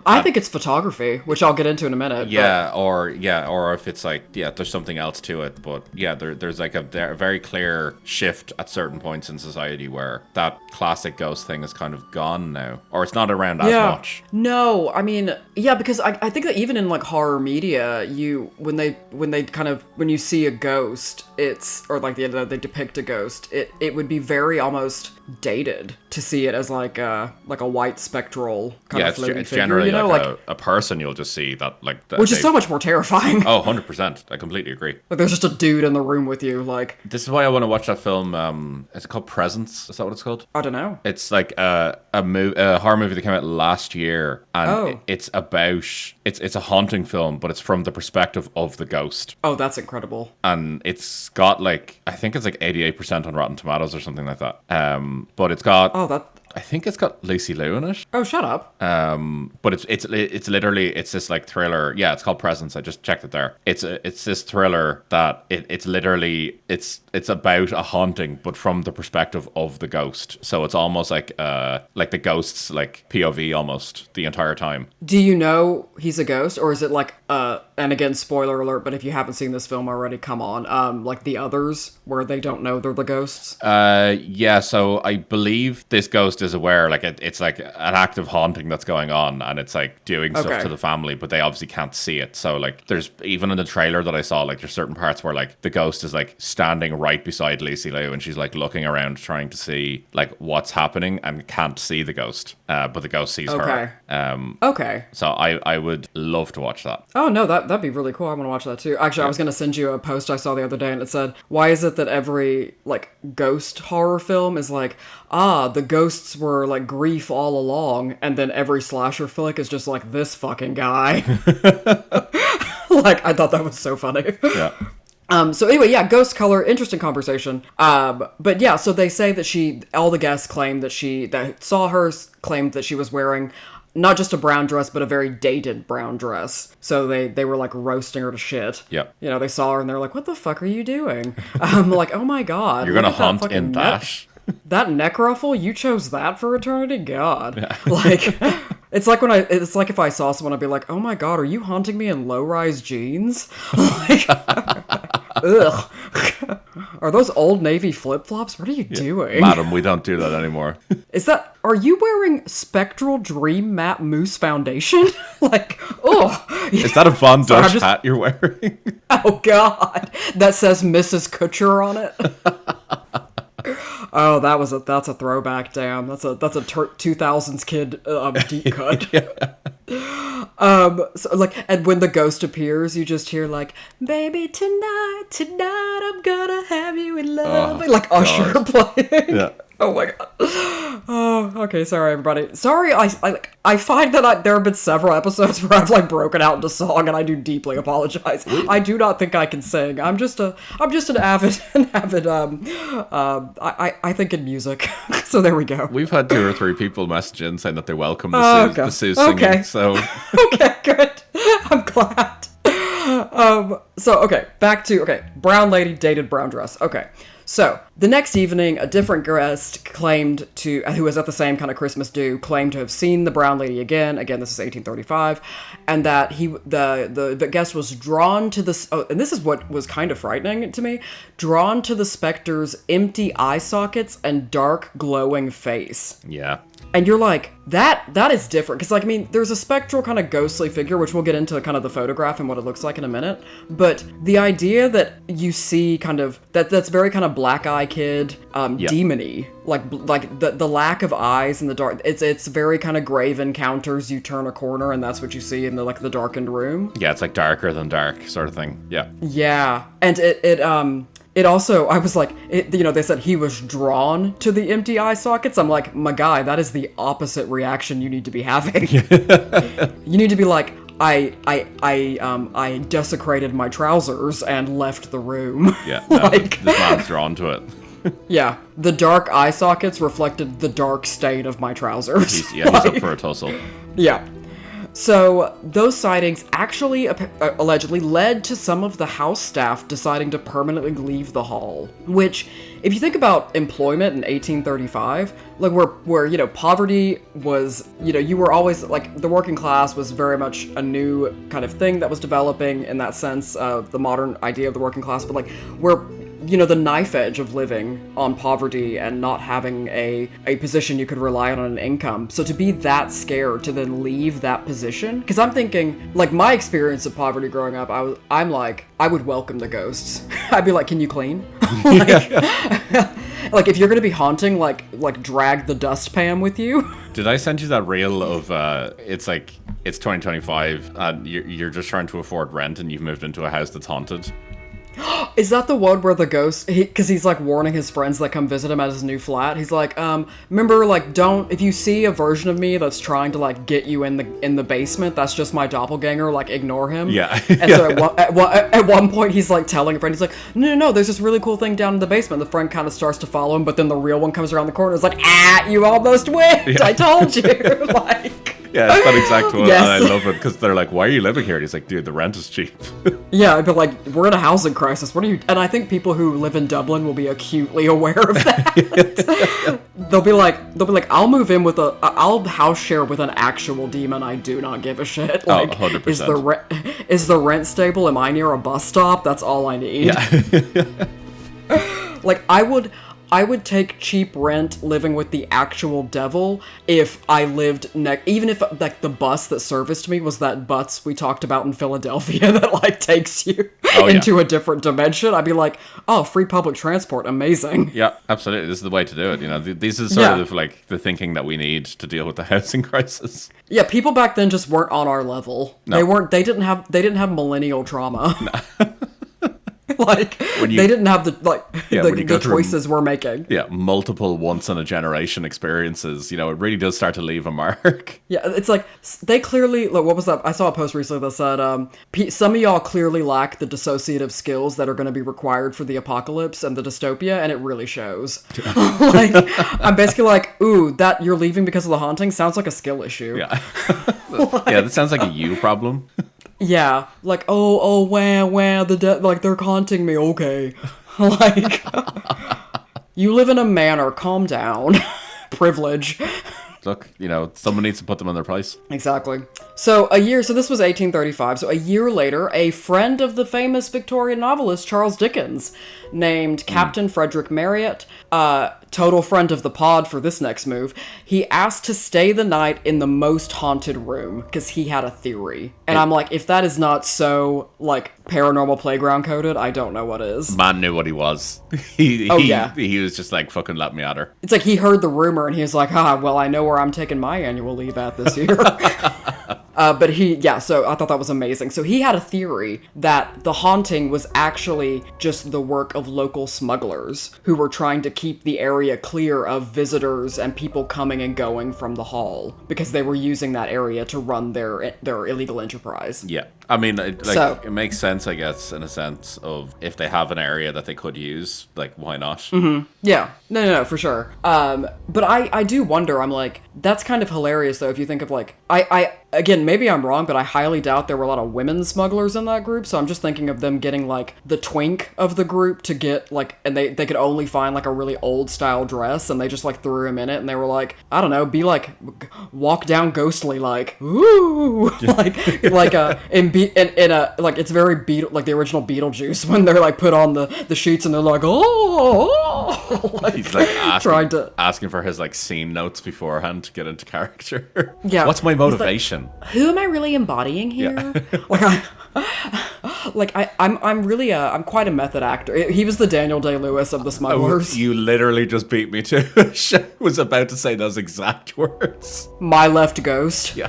I think it's photography, which I'll get into in a minute. Or if it's like, there's something else to it. But there's like a very clear shift at certain points in society where that classic ghost thing is kind of gone now, or it's not around as much. No, I mean, because I think that even in like horror media, when you see a ghost, they depict a ghost, it would be very almost dated to see it as like a white spectral kind of floating it's figure. Generally like a person you'll just see that like which is so much more terrifying. Oh, 100%. I completely agree. Like there's just a dude in the room with you. Like, this is why I want to watch that film. Is it called Presence? Is that what it's called? I don't know. It's like a horror movie that came out last year, and it's about it's a haunting film, but it's from the perspective of the ghost. Oh, that's incredible. And it's got like, I think it's like 88% on Rotten Tomatoes or something like that. But it's got I think it's got Lucy Liu in it. Oh, shut up. But it's literally this like thriller. Yeah, it's called Presence. I just checked it there. It's this thriller that it's literally it's about a haunting, but from the perspective of the ghost. So it's almost like the ghost's like POV almost the entire time. Do you know he's a ghost, or is it like and again, spoiler alert, but if you haven't seen this film already, come on. Like The Others, where they don't know they're the ghosts? So I believe this ghost is aware, like it's like an active haunting that's going on, and it's like doing stuff to the family, but they obviously can't see it. So like there's, even in the trailer that I saw, like there's certain parts where like the ghost is like standing right beside Lucy Liu, and she's like looking around trying to see like what's happening, and can't see the ghost, but the ghost sees her. So I would love to watch that. Oh no, that'd be really cool. I want to watch that too. Actually, I was going to send you a post I saw the other day, and it said, why is it that every like ghost horror film is like, the ghosts were like grief all along, and then every slasher flick is just like this fucking guy. Like, I thought that was so funny. Yeah. So anyway, ghost color, interesting conversation. But yeah, so they say that all the guests claim that saw her claimed that she was wearing not just a brown dress, but a very dated brown dress. So they were like roasting her to shit. Yep. You know, they saw her and they're like, "What the fuck are you doing?" I'm like, "Oh my god, You're gonna look at hunt fucking in that? that neck ruffle, you chose that for eternity? God." Yeah. Like, it's like if I saw someone, I'd be like, "Oh my god, are you haunting me in low-rise jeans?" Like, ugh. Are those Old Navy flip-flops? What are you doing? Madam, we don't do that anymore. Are you wearing Spectral Dream Matte Mousse Foundation? Like, oh. Is that a Von Dutch hat you're wearing? Oh god. That says Mrs. Kutcher on it. Oh, that's a throwback. Damn, that's a 2000s kid deep cut. So like, and when the ghost appears, you just hear like, "Baby, tonight, I'm gonna have you in love," like Usher playing. Yeah. Oh my god. Oh, okay. Sorry, everybody. Sorry, I find that there have been several episodes where I've like broken out into song, and I do deeply apologize. I do not think I can sing. I'm just an avid I think in music. So there we go. We've had 2 or 3 people message in saying that they welcome the Sue's singing. Okay. So okay, good. I'm glad. Back to brown lady dated brown dress. Okay. So, the next evening, a different guest who was at the same kind of Christmas do, claimed to have seen the brown lady again. Again, this is 1835. And that the guest was drawn to this, and this is what was kind of frightening to me, drawn to the specter's empty eye sockets and dark glowing face. Yeah. And you're like, that is different. Because, like, I mean, there's a spectral kind of ghostly figure, which we'll get into kind of the photograph and what it looks like in a minute. But the idea that you see kind of, that's very kind of Black Eye Kid, demon-y. Like the lack of eyes in the dark. It's very kind of Grave Encounters. You turn a corner and that's what you see in the darkened room. Yeah, it's like darker than dark sort of thing. Yeah. Yeah. And it also, I was like, they said he was drawn to the empty eye sockets. I'm like, my guy, that is the opposite reaction you need to be having. You need to be like, I desecrated my trousers and left the room. Yeah, no, like, this man's drawn to it. Yeah, the dark eye sockets reflected the dark stain of my trousers. He's up for a tussle. Yeah. So, those sightings actually allegedly led to some of the house staff deciding to permanently leave the hall. Which, if you think about employment in 1835, like where poverty was, you were always, like, the working class was very much a new kind of thing that was developing in that sense, the modern idea of the working class, but like, where the knife edge of living on poverty and not having a position you could rely on an income. So to be that scared to then leave that position, because I'm thinking, like, my experience of poverty growing up, I'm like, I would welcome the ghosts. I'd be like, can you clean? Like, if you're gonna be haunting, like drag the dustpan with you. Did I send you that reel of it's 2025 and you're just trying to afford rent and you've moved into a house that's haunted? Is that the one where the ghost, because he's like warning his friends that come visit him at his new flat, he's like, remember, like, if you see a version of me that's trying to like get you in the basement, that's just my doppelganger, like, ignore him. Yeah. And so at one point he's like telling a friend, he's like, no, there's this really cool thing down in the basement. The friend kind of starts to follow him, but then the real one comes around the corner and is like, you almost went. Yeah. I told you. Like, yeah, it's that exact one. Yes. And I love it because they're like, why are you living here? And he's like, dude, the rent is cheap. Yeah, but like, we're in a housing crisis. What are you? And I think people who live in Dublin will be acutely aware of that. They'll be like, I'll move in with I'll house share with an actual demon. I do not give a shit. Like, 100%. Is the rent stable? Am I near a bus stop? That's all I need. Yeah. Like, I would take cheap rent living with the actual devil if I lived even if, like, the bus that serviced me was that bus we talked about in Philadelphia that, like, takes you into a different dimension. I'd be like, oh, free public transport, amazing. Yeah, absolutely. This is the way to do it. This is sort of like the thinking that we need to deal with the housing crisis. Yeah, people back then just weren't on our level. No. They didn't have millennial trauma. No. Like, When you- they didn't have the when you go the through- choices we're making. Yeah, multiple once in a generation experiences. You know, it really does start to leave a mark. Yeah, it's like they clearly. Like, what was that? I saw a post recently that said, "Some of y'all clearly lack the dissociative skills that are going to be required for the apocalypse and the dystopia," and it really shows. Like, I'm basically like, "Ooh, that you're leaving because of the haunting sounds like a skill issue." Yeah, yeah, that sounds like a you problem. Yeah, like, oh, wow, like they're haunting me. Okay, like, you live in a manor. Calm down. Privilege. Look, you know, someone needs to put them in their place. Exactly. So this was 1835. So a year later, a friend of the famous Victorian novelist Charles Dickens, named Captain Frederick Marriott, total friend of the pod for this next move, he asked to stay the night in the most haunted room because he had a theory. And I'm like, if that is not so, like, paranormal playground coded, I don't know what is. Man knew what he was. He was just like, fucking let me at her. It's like he heard the rumor and he was like, well, I know where I'm taking my annual leave at this year. So I thought that was amazing. So he had a theory that the haunting was actually just the work of local smugglers who were trying to keep the area clear of visitors and people coming and going from the hall because they were using that area to run their illegal enterprise. Yeah. I mean, it makes sense, I guess, in a sense of if they have an area that they could use, like, why not? Mm-hmm. Yeah. No, for sure. But I do wonder, I'm like, that's kind of hilarious, though, if you think of, like, again, maybe I'm wrong, but I highly doubt there were a lot of women smugglers in that group, so I'm just thinking of them getting, like, the twink of the group to get, like, and they could only find, like, a really old-style dress, and they just, like, threw him in it, and they were like, I don't know, be, like, walk down ghostly, like, ooh, in a, like, it's very like the original Beetlejuice when they're, like, put on the sheets and they're like, oh, like, he's like asking for his, like, scene notes beforehand to get into character. Yeah. What's my motivation? Like, who am I really embodying here? Yeah. I'm quite a method actor. He was the Daniel Day-Lewis of the smugglers. You literally just beat me to it. I was about to say those exact words. My left ghost. Yeah.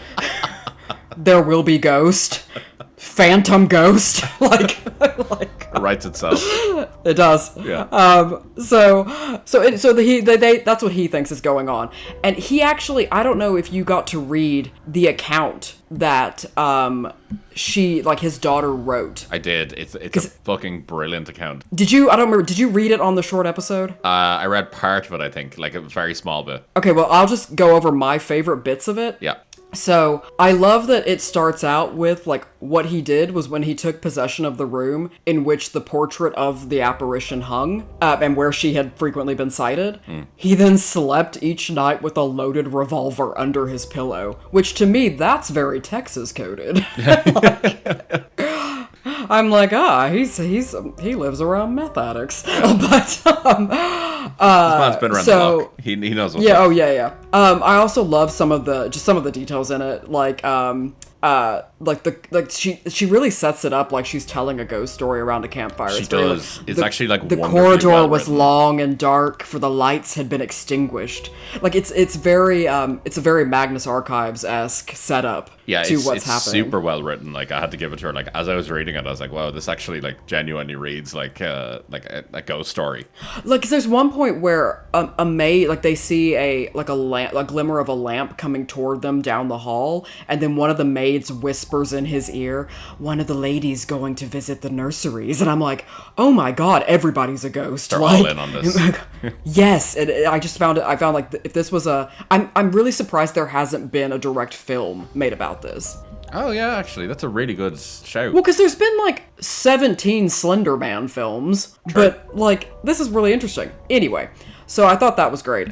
There will be ghost. Phantom ghost. like Writes itself. It does. Yeah. That's what he thinks is going on. And he actually, I don't know if you got to read the account that his daughter wrote. I did. It's a fucking brilliant account. Did you? I don't remember. Did you read it on the short episode? I read part of it, I think, like a very small bit. Okay, well, I'll just go over my favorite bits of it. Yeah. So, I love that it starts out with, like, what he did was when he took possession of the room in which the portrait of the apparition hung, and where she had frequently been sighted, he then slept each night with a loaded revolver under his pillow, which to me, that's very Texas-coded. I'm like, he lives around meth addicts. But, this man's been around the block. He knows what's up. Oh, yeah. I also love some of the details in it, she really sets it up like she's telling a ghost story around a campfire. She does. It's actually like the corridor was long and dark, for the lights had been extinguished. Like it's a very Magnus Archives-esque setup. Yeah, to what's it's happening. Super well written. Like I had to give it to her. Like as I was reading it, I was like, "Wow, this actually like genuinely reads like a ghost story." Like, 'cause there's one point where a maid, like they see a glimmer of a lamp coming toward them down the hall, and then one of the maids whispers in his ear, "One of the ladies going to visit the nurseries," and I'm like, "Oh my god, everybody's a ghost!" They're like, all in on this. Yes, and I just found it. I found like if this was I'm really surprised there hasn't been a direct film made about this. Oh yeah, actually, that's a really good shout. Well, because there's been like 17 Slender Man films, but like this is really interesting. Anyway, so I thought that was great.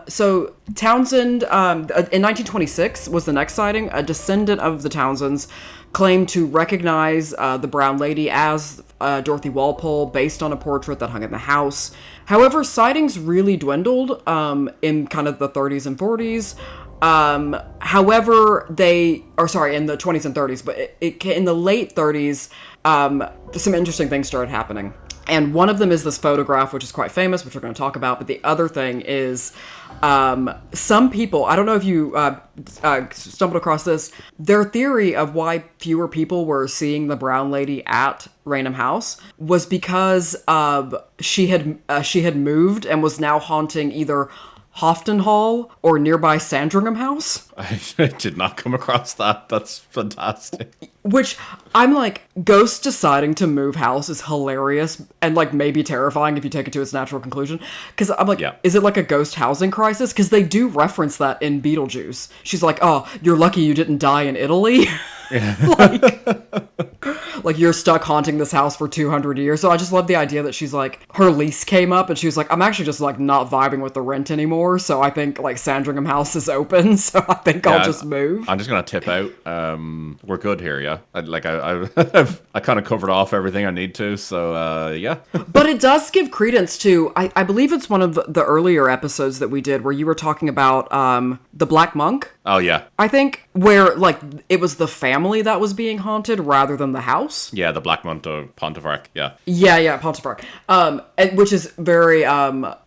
So Townsend, in 1926 was the next sighting. A descendant of the Townsends claimed to recognize the Brown Lady as Dorothy Walpole based on a portrait that hung in the house. However, sightings really dwindled in kind of the 30s and 40s. However, in the 20s and 30s, but in the late 30s, some interesting things started happening. And one of them is this photograph, which is quite famous, which we're going to talk about. But the other thing is some people, I don't know if you stumbled across this, their theory of why fewer people were seeing the brown lady at Raynham House was because she had moved and was now haunting either Houghton Hall or nearby Sandringham House. I did not come across that. That's fantastic. Which, I'm like, Ghost deciding to move house is hilarious and, like, maybe terrifying if you take it to its natural conclusion. Because I'm like, Is it like a ghost housing crisis? Because they do reference that in Beetlejuice. She's like, oh, you're lucky you didn't die in Italy. like, you're stuck haunting this house for 200 years. So I just love the idea that she's like, her lease came up and she was like, I'm actually just, like, not vibing with the rent anymore. So I think, like, Sandringham House is open. So I think I'll just move. I'm just going to tip out. We're good here, yeah? I kind of covered off everything I need to, so yeah. But it does give credence to, I believe it's one of the earlier episodes that we did where you were talking about the Black Monk. Oh, yeah. I think, where, like, it was the family that was being haunted rather than the house. Yeah, the Black Monk of Pontefract, yeah. Yeah, Pontefract. And, which is very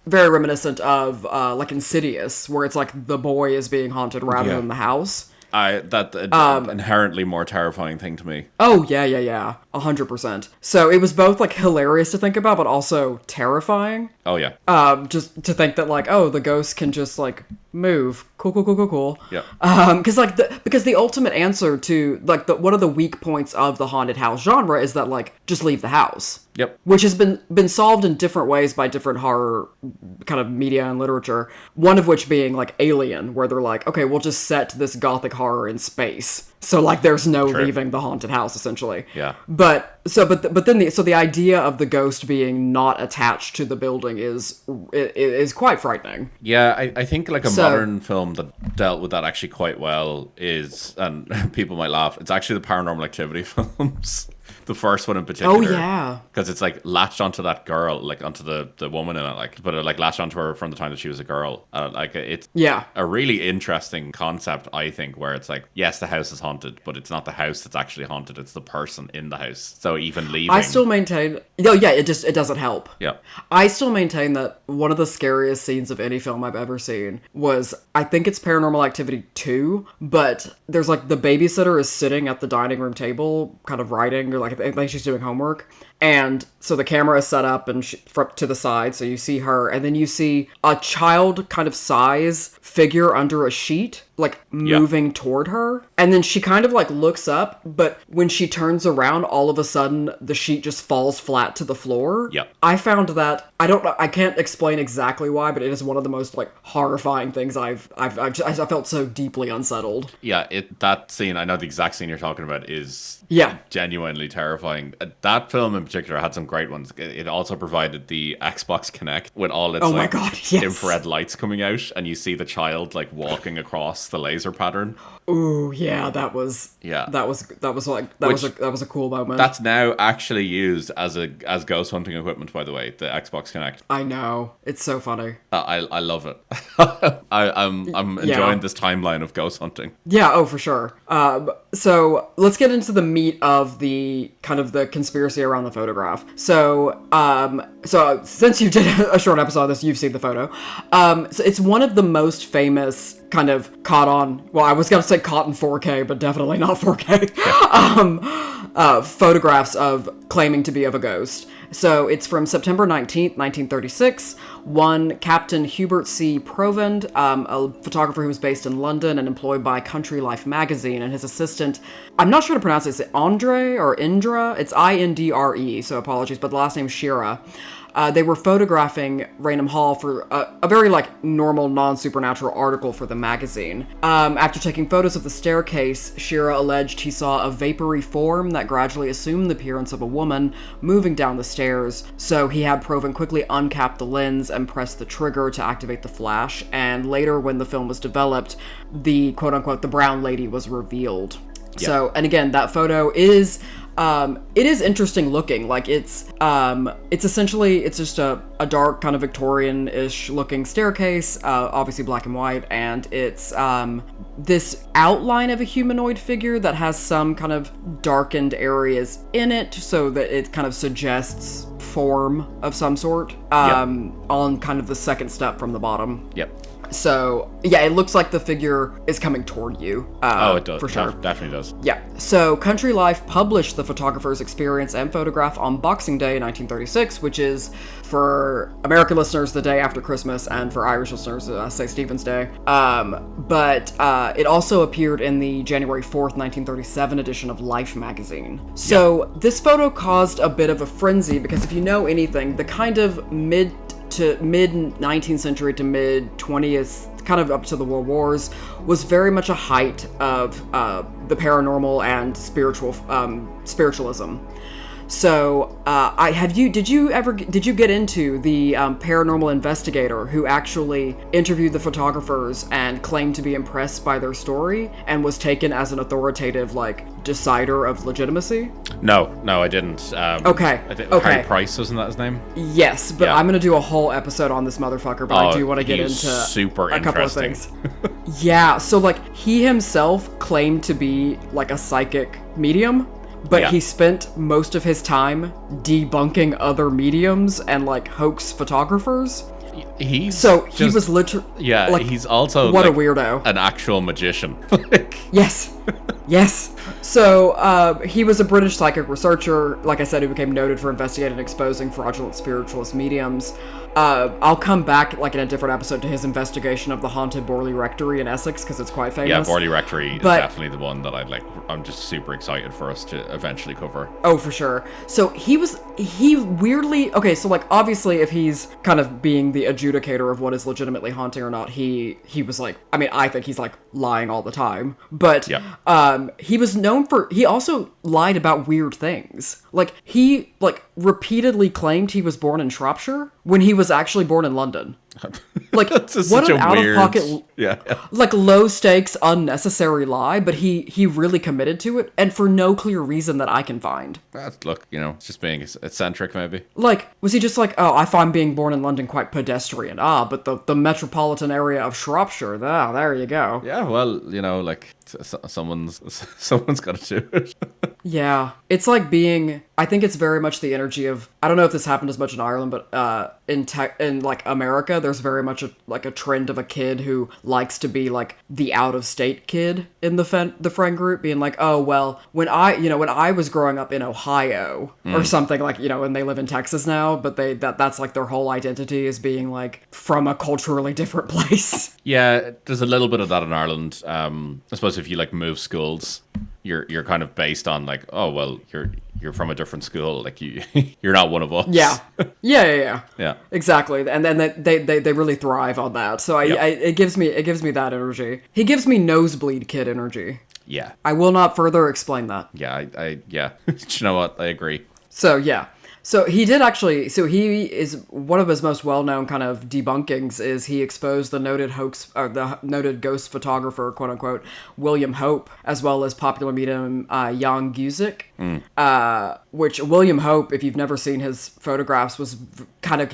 reminiscent of, like, Insidious, where it's like the boy is being haunted rather than the house. Inherently more terrifying thing to me. Oh, yeah. 100%. So it was both, like, hilarious to think about, but also terrifying. Oh, yeah. Just to think that, like, oh, the ghost can just, like, move. Cool. Yeah. Because the ultimate answer to, like, one of the weak points of the haunted house genre is that, like, just leave the house. Yep. Which has been solved in different ways by different horror kind of media and literature. One of which being, like, Alien, where they're like, okay, we'll just set this gothic horror in space. So, like, there's no leaving the haunted house, essentially. Yeah. But then the idea of the ghost being not attached to the building is quite frightening. Yeah, I think, like, a modern film that dealt with that actually quite well is, and people might laugh, it's actually the Paranormal Activity films. The first one in particular. Oh, yeah. Because it's, like, latched onto that girl, like, onto the woman in it, like, but it, like, latched onto her from the time that she was a girl. Like, it's a really interesting concept, I think, where it's like, yes, the house is haunted, but it's not the house that's actually haunted, it's the person in the house. So even leaving... I still maintain... Oh, yeah, it doesn't help. Yeah. I still maintain that one of the scariest scenes of any film I've ever seen was, I think it's Paranormal Activity 2, but there's, like, the babysitter is sitting at the dining room table, kind of writing, or, like, I think she's doing homework. And so the camera is set up and to the side, so you see her, and then you see a child kind of size figure under a sheet, like, moving toward her. And then she kind of, like, looks up, but when she turns around, all of a sudden, the sheet just falls flat to the floor. Yep. I found that, I can't explain exactly why, but it is one of the most, like, horrifying things I felt so deeply unsettled. Yeah, that scene, I know the exact scene you're talking about, is genuinely terrifying. That film in particular had some great ones. It also provided the Xbox Kinect with all its infrared lights coming out, and you see the child, like, walking across the laser pattern. Ooh, yeah, that was a cool moment. That's now actually used as ghost hunting equipment, by the way, the Xbox Kinect. I know, it's so funny. I love it. I'm enjoying this timeline of ghost hunting. Yeah, oh, for sure. So let's get into the meat of the kind of the conspiracy around the photograph. So since you did a short episode of this, you've seen the photo. So it's one of the most famous kind of caught on, well, I was going to say caught in 4K, but definitely not 4K, photographs of claiming to be of a ghost. So it's from September 19th, 1936. One Captain Hubert C. Provend, a photographer who was based in London and employed by Country Life magazine, and his assistant, I'm not sure how to pronounce it, is it Andre or Indra? It's Indre, so apologies, but the last name is Shira. They were photographing Raynham Hall for a very, like, normal, non-supernatural article for the magazine. After taking photos of the staircase, Shira alleged he saw a vapory form that gradually assumed the appearance of a woman moving down the stairs, so he had Provin quickly uncap the lens and press the trigger to activate the flash, and later when the film was developed, the quote-unquote, the brown lady was revealed. Yep. So, and again, that photo is... it is interesting looking. Like, it's essentially, it's just a dark kind of Victorian-ish looking staircase, obviously black and white, and it's this outline of a humanoid figure that has some kind of darkened areas in it, so that it kind of suggests form of some sort, on kind of the second step from the bottom. Yep. So, yeah, it looks like the figure is coming toward you. It does. For sure. Definitely does. Yeah. So, Country Life published the photographer's experience and photograph on Boxing Day 1936, which is, for American listeners, the day after Christmas, and for Irish listeners, St. Stephen's Day. But it also appeared in the January 4th, 1937 edition of Life magazine. So, this photo caused a bit of a frenzy, because if you know anything, the kind of mid 19th century to mid 20th, kind of up to the World Wars, was very much a height of the paranormal and spiritualism. So, did you get into the paranormal investigator who actually interviewed the photographers and claimed to be impressed by their story and was taken as an authoritative, decider of legitimacy? No, I didn't. Okay. Harry Price, wasn't that his name? Yes, but I'm gonna do a whole episode on this motherfucker, but I do want to get into super a couple of interesting. things. Yeah, so he himself claimed to be a psychic medium, but he spent most of his time debunking other mediums and hoax photographers. He was literally he's also what a weirdo, an actual magician. Yes. So he was a British psychic researcher, like I said, who became noted for investigating and exposing fraudulent spiritualist mediums. I'll come back in a different episode to his investigation of the haunted Borley Rectory in Essex, because it's quite famous. Yeah, Borley Rectory is definitely the one that I'm just super excited for us to eventually cover. Oh, for sure. So he weirdly, obviously if he's kind of being the adjudicator of what is legitimately haunting or not, he was I think he's lying all the time, but he was known for, he also lied about weird things. He repeatedly claimed he was born in Shropshire when he was actually born in London. What an out-of-pocket, low stakes, unnecessary lie, but he really committed to it, and for no clear reason that I can find. It's just being eccentric, maybe. Was he just I find being born in London quite pedestrian. But the metropolitan area of Shropshire, there you go. Yeah, well, someone's got to do it. Yeah, it's being, I think it's very much the energy of, I don't know if this happened as much in Ireland, but in America, there's very much a trend of a kid who likes to be the out-of-state kid in the friend group, being oh well, when I was growing up in Ohio or something, and they live in Texas now, but that's their whole identity is being from a culturally different place. Yeah, there's a little bit of that in Ireland. I suppose if you move schools, you're kind of based on oh well, you're from a different school, you're not one of us. Yeah, exactly. And then they really thrive on that. So it gives me that energy. He gives me nosebleed kid energy. Yeah, I will not further explain that. Yeah, you know what, I agree. So yeah. So he did actually, he is, one of his most well-known kind of debunkings is he exposed the noted the noted ghost photographer, quote unquote, William Hope, as well as popular medium Jan Guzik, which William Hope, if you've never seen his photographs, was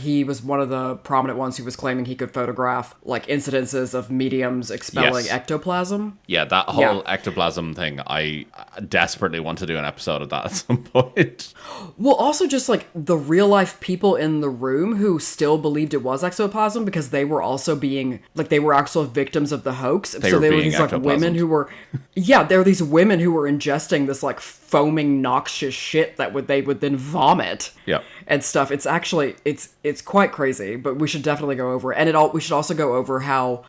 he was one of the prominent ones who was claiming he could photograph incidences of mediums expelling ectoplasm. Yeah, that whole ectoplasm thing, I desperately want to do an episode of that at some point. Well, also just the real life people in the room who still believed it was ectoplasm, because they were also being they were actual victims of the hoax. They were these women who were there were these women who were ingesting this foaming noxious shit that they would then vomit. Yeah. And stuff. It's actually it's quite crazy, but we should definitely go over it. And we should also go over how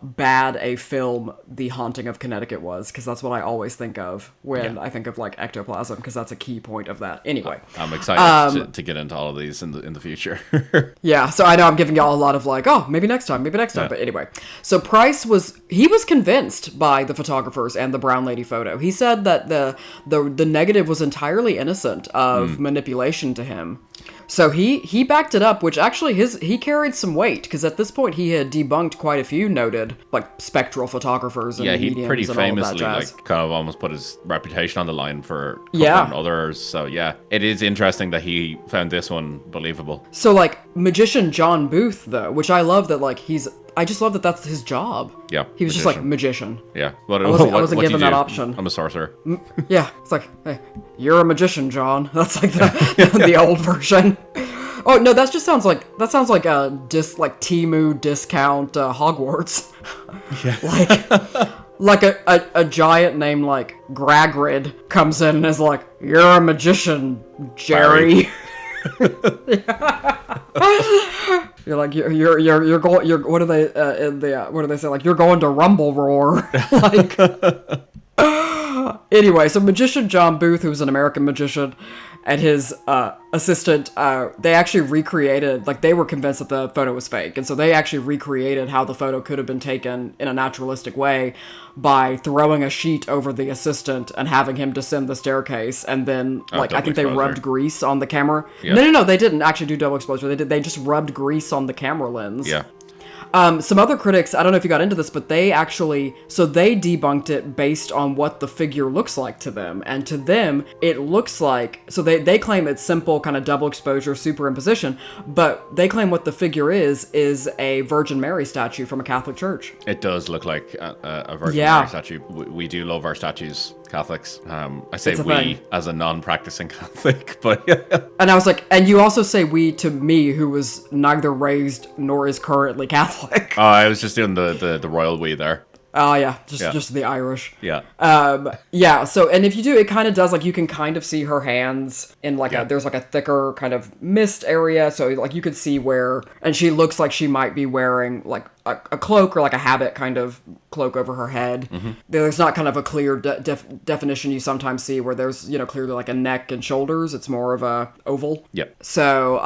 bad a film The Haunting of Connecticut was, because that's what I always think of when I think of ectoplasm, because that's a key point of that. Anyway, I'm excited to get into all of these in the future. Yeah, so I know I'm giving y'all a lot of maybe next time. But anyway, so Price was convinced by the photographers and the brown lady photo. He said that the negative was entirely innocent of manipulation to him. So he backed it up, which actually he carried some weight, because at this point he had debunked quite a few noted spectral photographers and mediums and all of that jazz. Yeah, he pretty famously kind of almost put his reputation on the line for covering others. So yeah, it is interesting that he found this one believable. So magician John Booth, though, which I love that he's I just love that that's his job. Yeah, He was just like, magician. Yeah. I wasn't given that option. I'm a sorcerer. Yeah, it's like, hey, you're a magician, John. That's like the old version. Oh no, that sounds like a Temu discount Hogwarts. Yeah. Like a giant named like Gragrid comes in and is like, you're a magician, Jerry. You're like you're going. What do they say? Like, you're going to Rumble Roar. Like. Anyway, so magician John Booth, who's an American magician, and his assistant, they actually recreated, like, they were convinced that the photo was fake, and so they actually recreated how the photo could have been taken in a naturalistic way by throwing a sheet over the assistant and having him descend the staircase, and then, like, I think they rubbed grease on the camera. Yeah. No, they didn't actually do double exposure. They just rubbed grease on the camera lens. Yeah. Some other critics, I don't know if you got into this, but they debunked it based on what the figure looks like to them. And to them, it looks like, so they claim it's simple kind of double exposure superimposition, but they claim what the figure is a Virgin Mary statue from a Catholic church. It does look like a Virgin Mary statue. We do love our statues, Catholics. I say we thing. As a non-practicing Catholic, but yeah. And I was like, and you also say we to me, who was neither raised nor is currently Catholic. Oh, I was just doing the royal we there. Oh, yeah. Just the Irish. Yeah. Yeah, so, and if you do, it kind of does, like, you can kind of see her hands in, like, there's, like, a thicker kind of mist area, so, like, you could see where, and she looks like she might be wearing, like, a cloak or, like, a habit kind of cloak over her head. Mm-hmm. There's not kind of a clear definition you sometimes see where there's, clearly, like, a neck and shoulders. It's more of a oval. Yep. So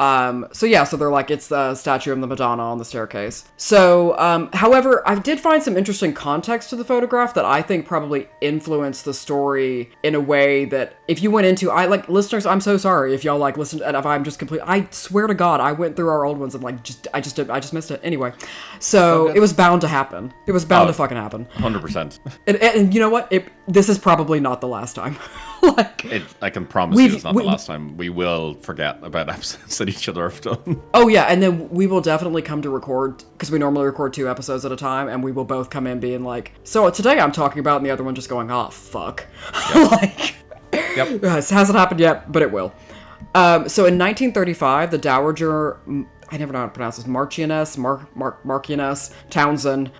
they're like, it's the statue of the Madonna on the staircase. So, however, I did find some interesting context to the photograph that I think probably influenced the story in a way that if you went into, listeners, I'm so sorry if y'all like listen, and if I'm just complete, I swear to God, I went through our old ones and like, I just missed it. Anyway, so it was bound to happen. It was bound to fucking happen. 100%. And you know what? This is probably not the last time. I can promise you it's not the last time. We will forget about episodes that each other have done. Oh yeah, and then we will definitely come to record, because we normally record 2 episodes at a time, and we will both come in being like, so today I'm talking about, and the other one just going, oh, fuck. Yep. Yep. This hasn't happened yet, but it will. So in 1935, the Dowager, I never know how to pronounce this, Marchioness Townsend,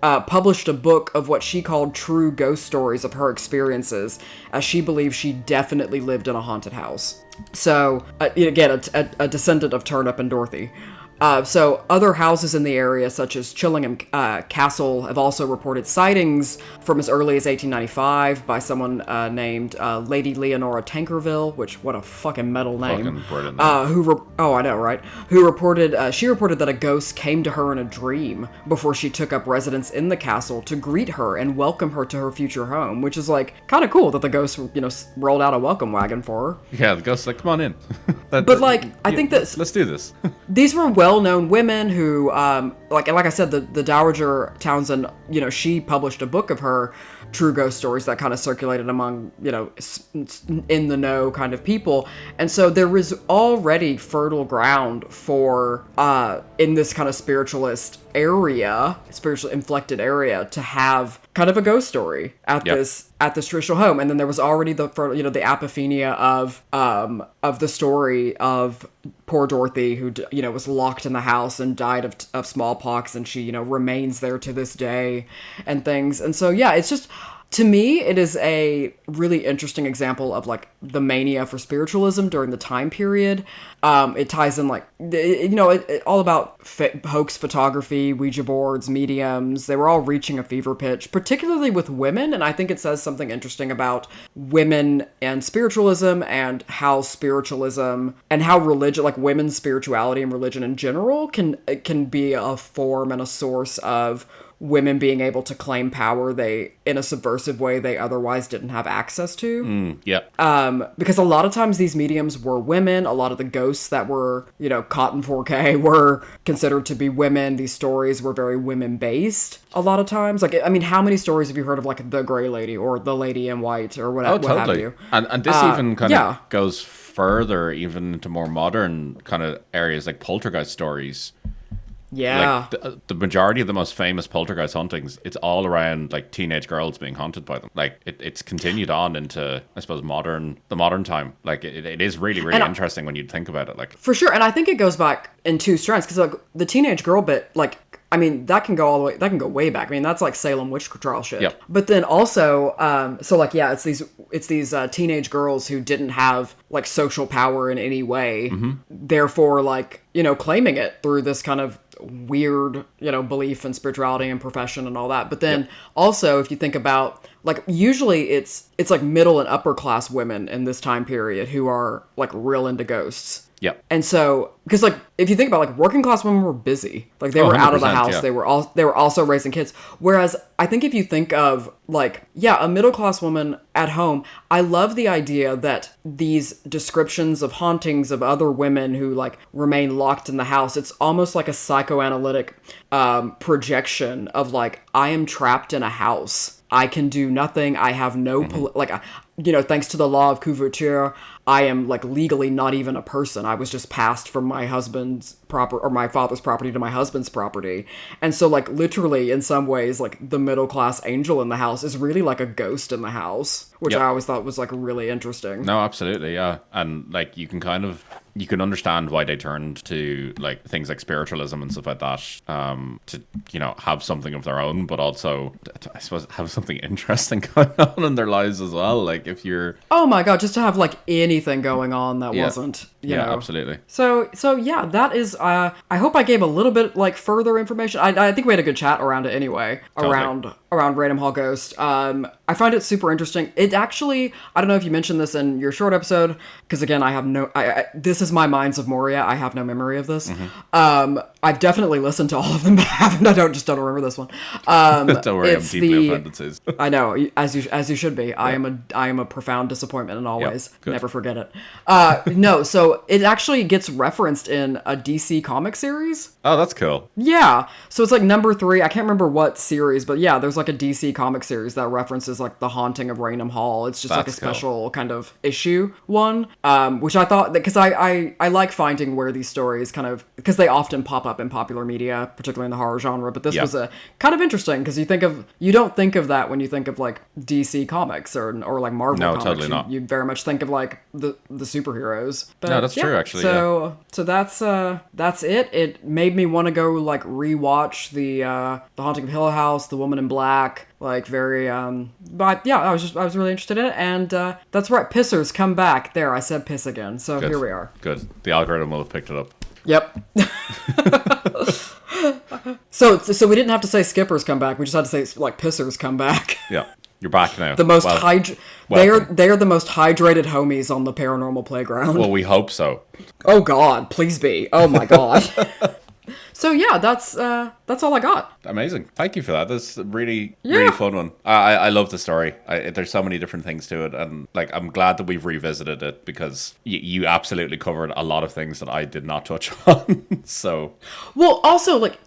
published a book of what she called true ghost stories of her experiences, as she believed she definitely lived in a haunted house. So, again, a descendant of Turnip and Dorothy. So other houses in the area, such as Chillingham Castle, have also reported sightings from as early as 1895 by someone named Lady Leonora Tankerville, which, what a fucking metal name. Fucking I know, right? Who reported, she reported that a ghost came to her in a dream before she took up residence in the castle to greet her and welcome her to her future home, which is like kind of cool that the ghost, rolled out a welcome wagon for her. Yeah, the ghost's like, come on in. I think that let's do this. These were well-known women who, like I said, the Dowager Townsend, she published a book of her true ghost stories that kind of circulated among, in the know kind of people. And so there was already fertile ground for, in this kind of spiritually inflected area, to have kind of a ghost story at this traditional home. And then there was already the apophenia of the story of poor Dorothy, who, was locked in the house and died of smallpox, and she, remains there to this day and things. And so, yeah, it's just, to me, it is a really interesting example of, like, the mania for spiritualism during the time period. It ties in, like, all about hoax photography, Ouija boards, mediums. They were all reaching a fever pitch, particularly with women. And I think it says something interesting about women and spiritualism, and how spiritualism and how religion, like women's spirituality and religion in general, can be a form and a source of women being able to claim power in a subversive way they otherwise didn't have access to. Because a lot of times these mediums were women. A lot of the ghosts that were, caught in 4K were considered to be women. These stories were very women-based a lot of times. Like, I mean, how many stories have you heard of, like, the Grey Lady or the Lady in White or whatever? Oh, totally. What have you? And this even kind of goes further, even into more modern kind of areas, like poltergeist stories. Yeah. Like the majority of the most famous poltergeist hauntings, it's all around like teenage girls being haunted by them. Like it's continued on into, I suppose, the modern time. Like it is really, really And interesting when you think about it. Like for sure, and I think it goes back in two strands because like the teenage girl bit, like I mean that can go all the way, that can go way back. I mean that's like Salem witch trial shit. Yep. But then also, so like yeah, it's these teenage girls who didn't have like social power in any way, therefore like claiming it through this kind of weird belief in spirituality and profession and all that. But then also if you think about like usually it's like middle and upper class women in this time period who are like real into ghosts. Yep. And so, because like if you think about like working class women were busy, like they were out of the house, yeah. they were also raising kids. Whereas I think if you think of like a middle class woman at home, I love the idea that these descriptions of hauntings of other women who like remain locked in the house, it's almost like a psychoanalytic projection of like I am trapped in a house. I can do nothing. I have no thanks to the law of couverture, I am like legally not even a person. I was just passed from my husband's my father's property to my husband's property. And so like literally in some ways like the middle class angel in the house is really like a ghost in the house, which I always thought was like really interesting. No, absolutely, yeah. And like you can understand why they turned to like things like spiritualism and stuff like that, to have something of their own, but also I suppose have something interesting going on in their lives as well. Like if you're my god, just to have like anything going on that wasn't you know. Absolutely. So yeah, that is I hope I gave a little bit like further information. I think we had a good chat around it anyway. Totally. Around Raynham Hall Ghost. I find it super interesting. It actually, I don't know if you mentioned this in your short episode, because again, I have this is my Minds of Moria. I have no memory of this. I've definitely listened to all of them, but I don't remember this one. Don't worry, I'm deeply offended, Suze. I know, as you should be. I am a profound disappointment in all ways. Never forget it. No, so it actually gets referenced in a DC comic series. Oh, that's cool. Yeah. So it's like number 3. I can't remember what series, but yeah, there's like a DC comic series that references like the haunting of Raynham Hall. It's just like a special kind of issue one, which I thought, because I like finding where these stories kind of, because they often pop up in popular media, particularly in the horror genre, but this was a kind of interesting because you don't think of that when you think of like DC comics or like Marvel comics. Totally not. You very much think of like the superheroes. But, no, that's true actually. So that's it. It made me want to go like rewatch the Haunting of Hill House, The Woman in Black, like very but yeah, I was really interested in it, and that's right, pissers come back. There, I said piss again. So Good. Here we are. Good. The algorithm will have picked it up. Yep. So we didn't have to say skippers come back. We just had to say like pissers come back. Yeah. You're back now. The most they are the most hydrated homies on the paranormal playground. Well, we hope so. Oh God, please be. Oh my God. So yeah, that's all I got. Amazing. Thank you for that. That's a really fun one. I love the story. There's so many different things to it, and like I'm glad that we've revisited it because you absolutely covered a lot of things that I did not touch on. So, well, also like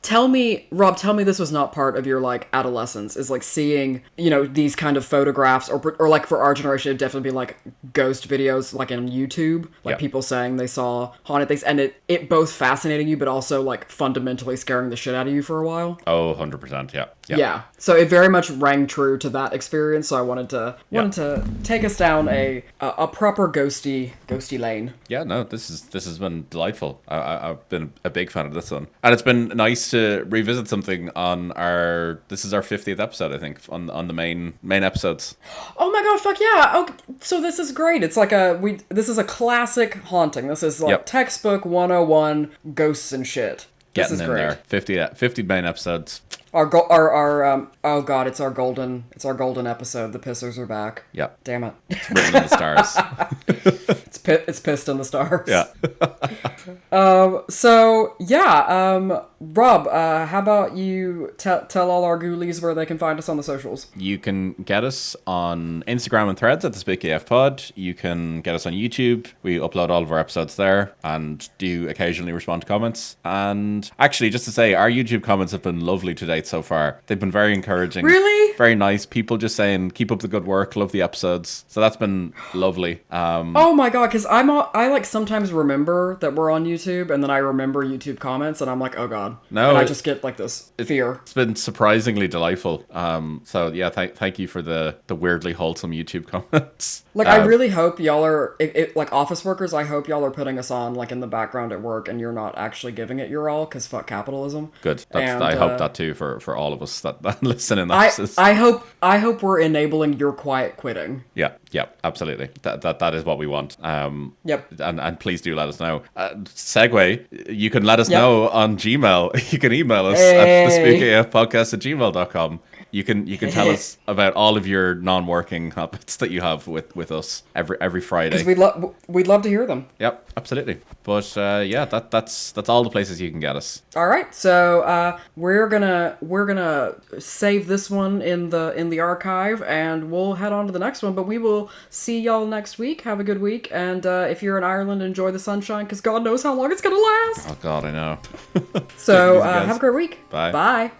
Rob, tell me this was not part of your like adolescence, is like seeing these kind of photographs or like for our generation it'd definitely be like ghost videos like on YouTube, like people saying they saw haunted things, and it both fascinating you but also like fundamentally scaring the shit out of you for a while. Oh, 100%, yeah. Yeah. So it very much rang true to that experience, so I wanted to take us down a proper ghosty lane. Yeah, no, this has been delightful. I've been a big fan of this one. And it's been nice to revisit something on this is our 50th episode, I think, on the main episodes. Oh my God, fuck yeah. Oh, so this is great. It's like this is a classic haunting. This is like textbook 101 ghosts and shit. This is great. There. 50 main episodes. Oh God, it's our golden episode. The pissers are back. Yeah. Damn it. It's written in the stars. It's pissed in the stars. Yeah. So yeah, Rob, how about you tell all our ghoulies where they can find us on the socials? You can get us on Instagram and Threads at the Spooky AF Pod. You can get us on YouTube. We upload all of our episodes there and do occasionally respond to comments. And actually, just to say, our YouTube comments have been lovely to date so far. They've been very encouraging. Really? Very nice. People just saying, keep up the good work, love the episodes. So that's been lovely. Oh my God, god, because I like sometimes remember that we're on YouTube, and then I remember YouTube comments, and I'm like, oh god. No, and I just get like this fear. It's been surprisingly delightful. So yeah, thank you for the weirdly wholesome YouTube comments. Like, I really hope y'all are, like, office workers, I hope y'all are putting us on, like, in the background at work, and you're not actually giving it your all, because fuck capitalism. Good. And, I hope that too for all of us that listen in the I offices. I hope we're enabling your quiet quitting. Yeah, absolutely. That is what we want. Yep. And please do let us know. Segue, you can let us know on Gmail. You can email us at thespookafpodcast@gmail.com. You can tell us about all of your non-working habits that you have with us every Friday. Because we'd love to hear them. Yep, absolutely. But yeah, that's all the places you can get us. All right, so we're gonna save this one in the archive, and we'll head on to the next one. But we will see y'all next week. Have a good week, and if you're in Ireland, enjoy the sunshine, because God knows how long it's gonna last. Oh God, I know. So have a great week. Bye. Bye.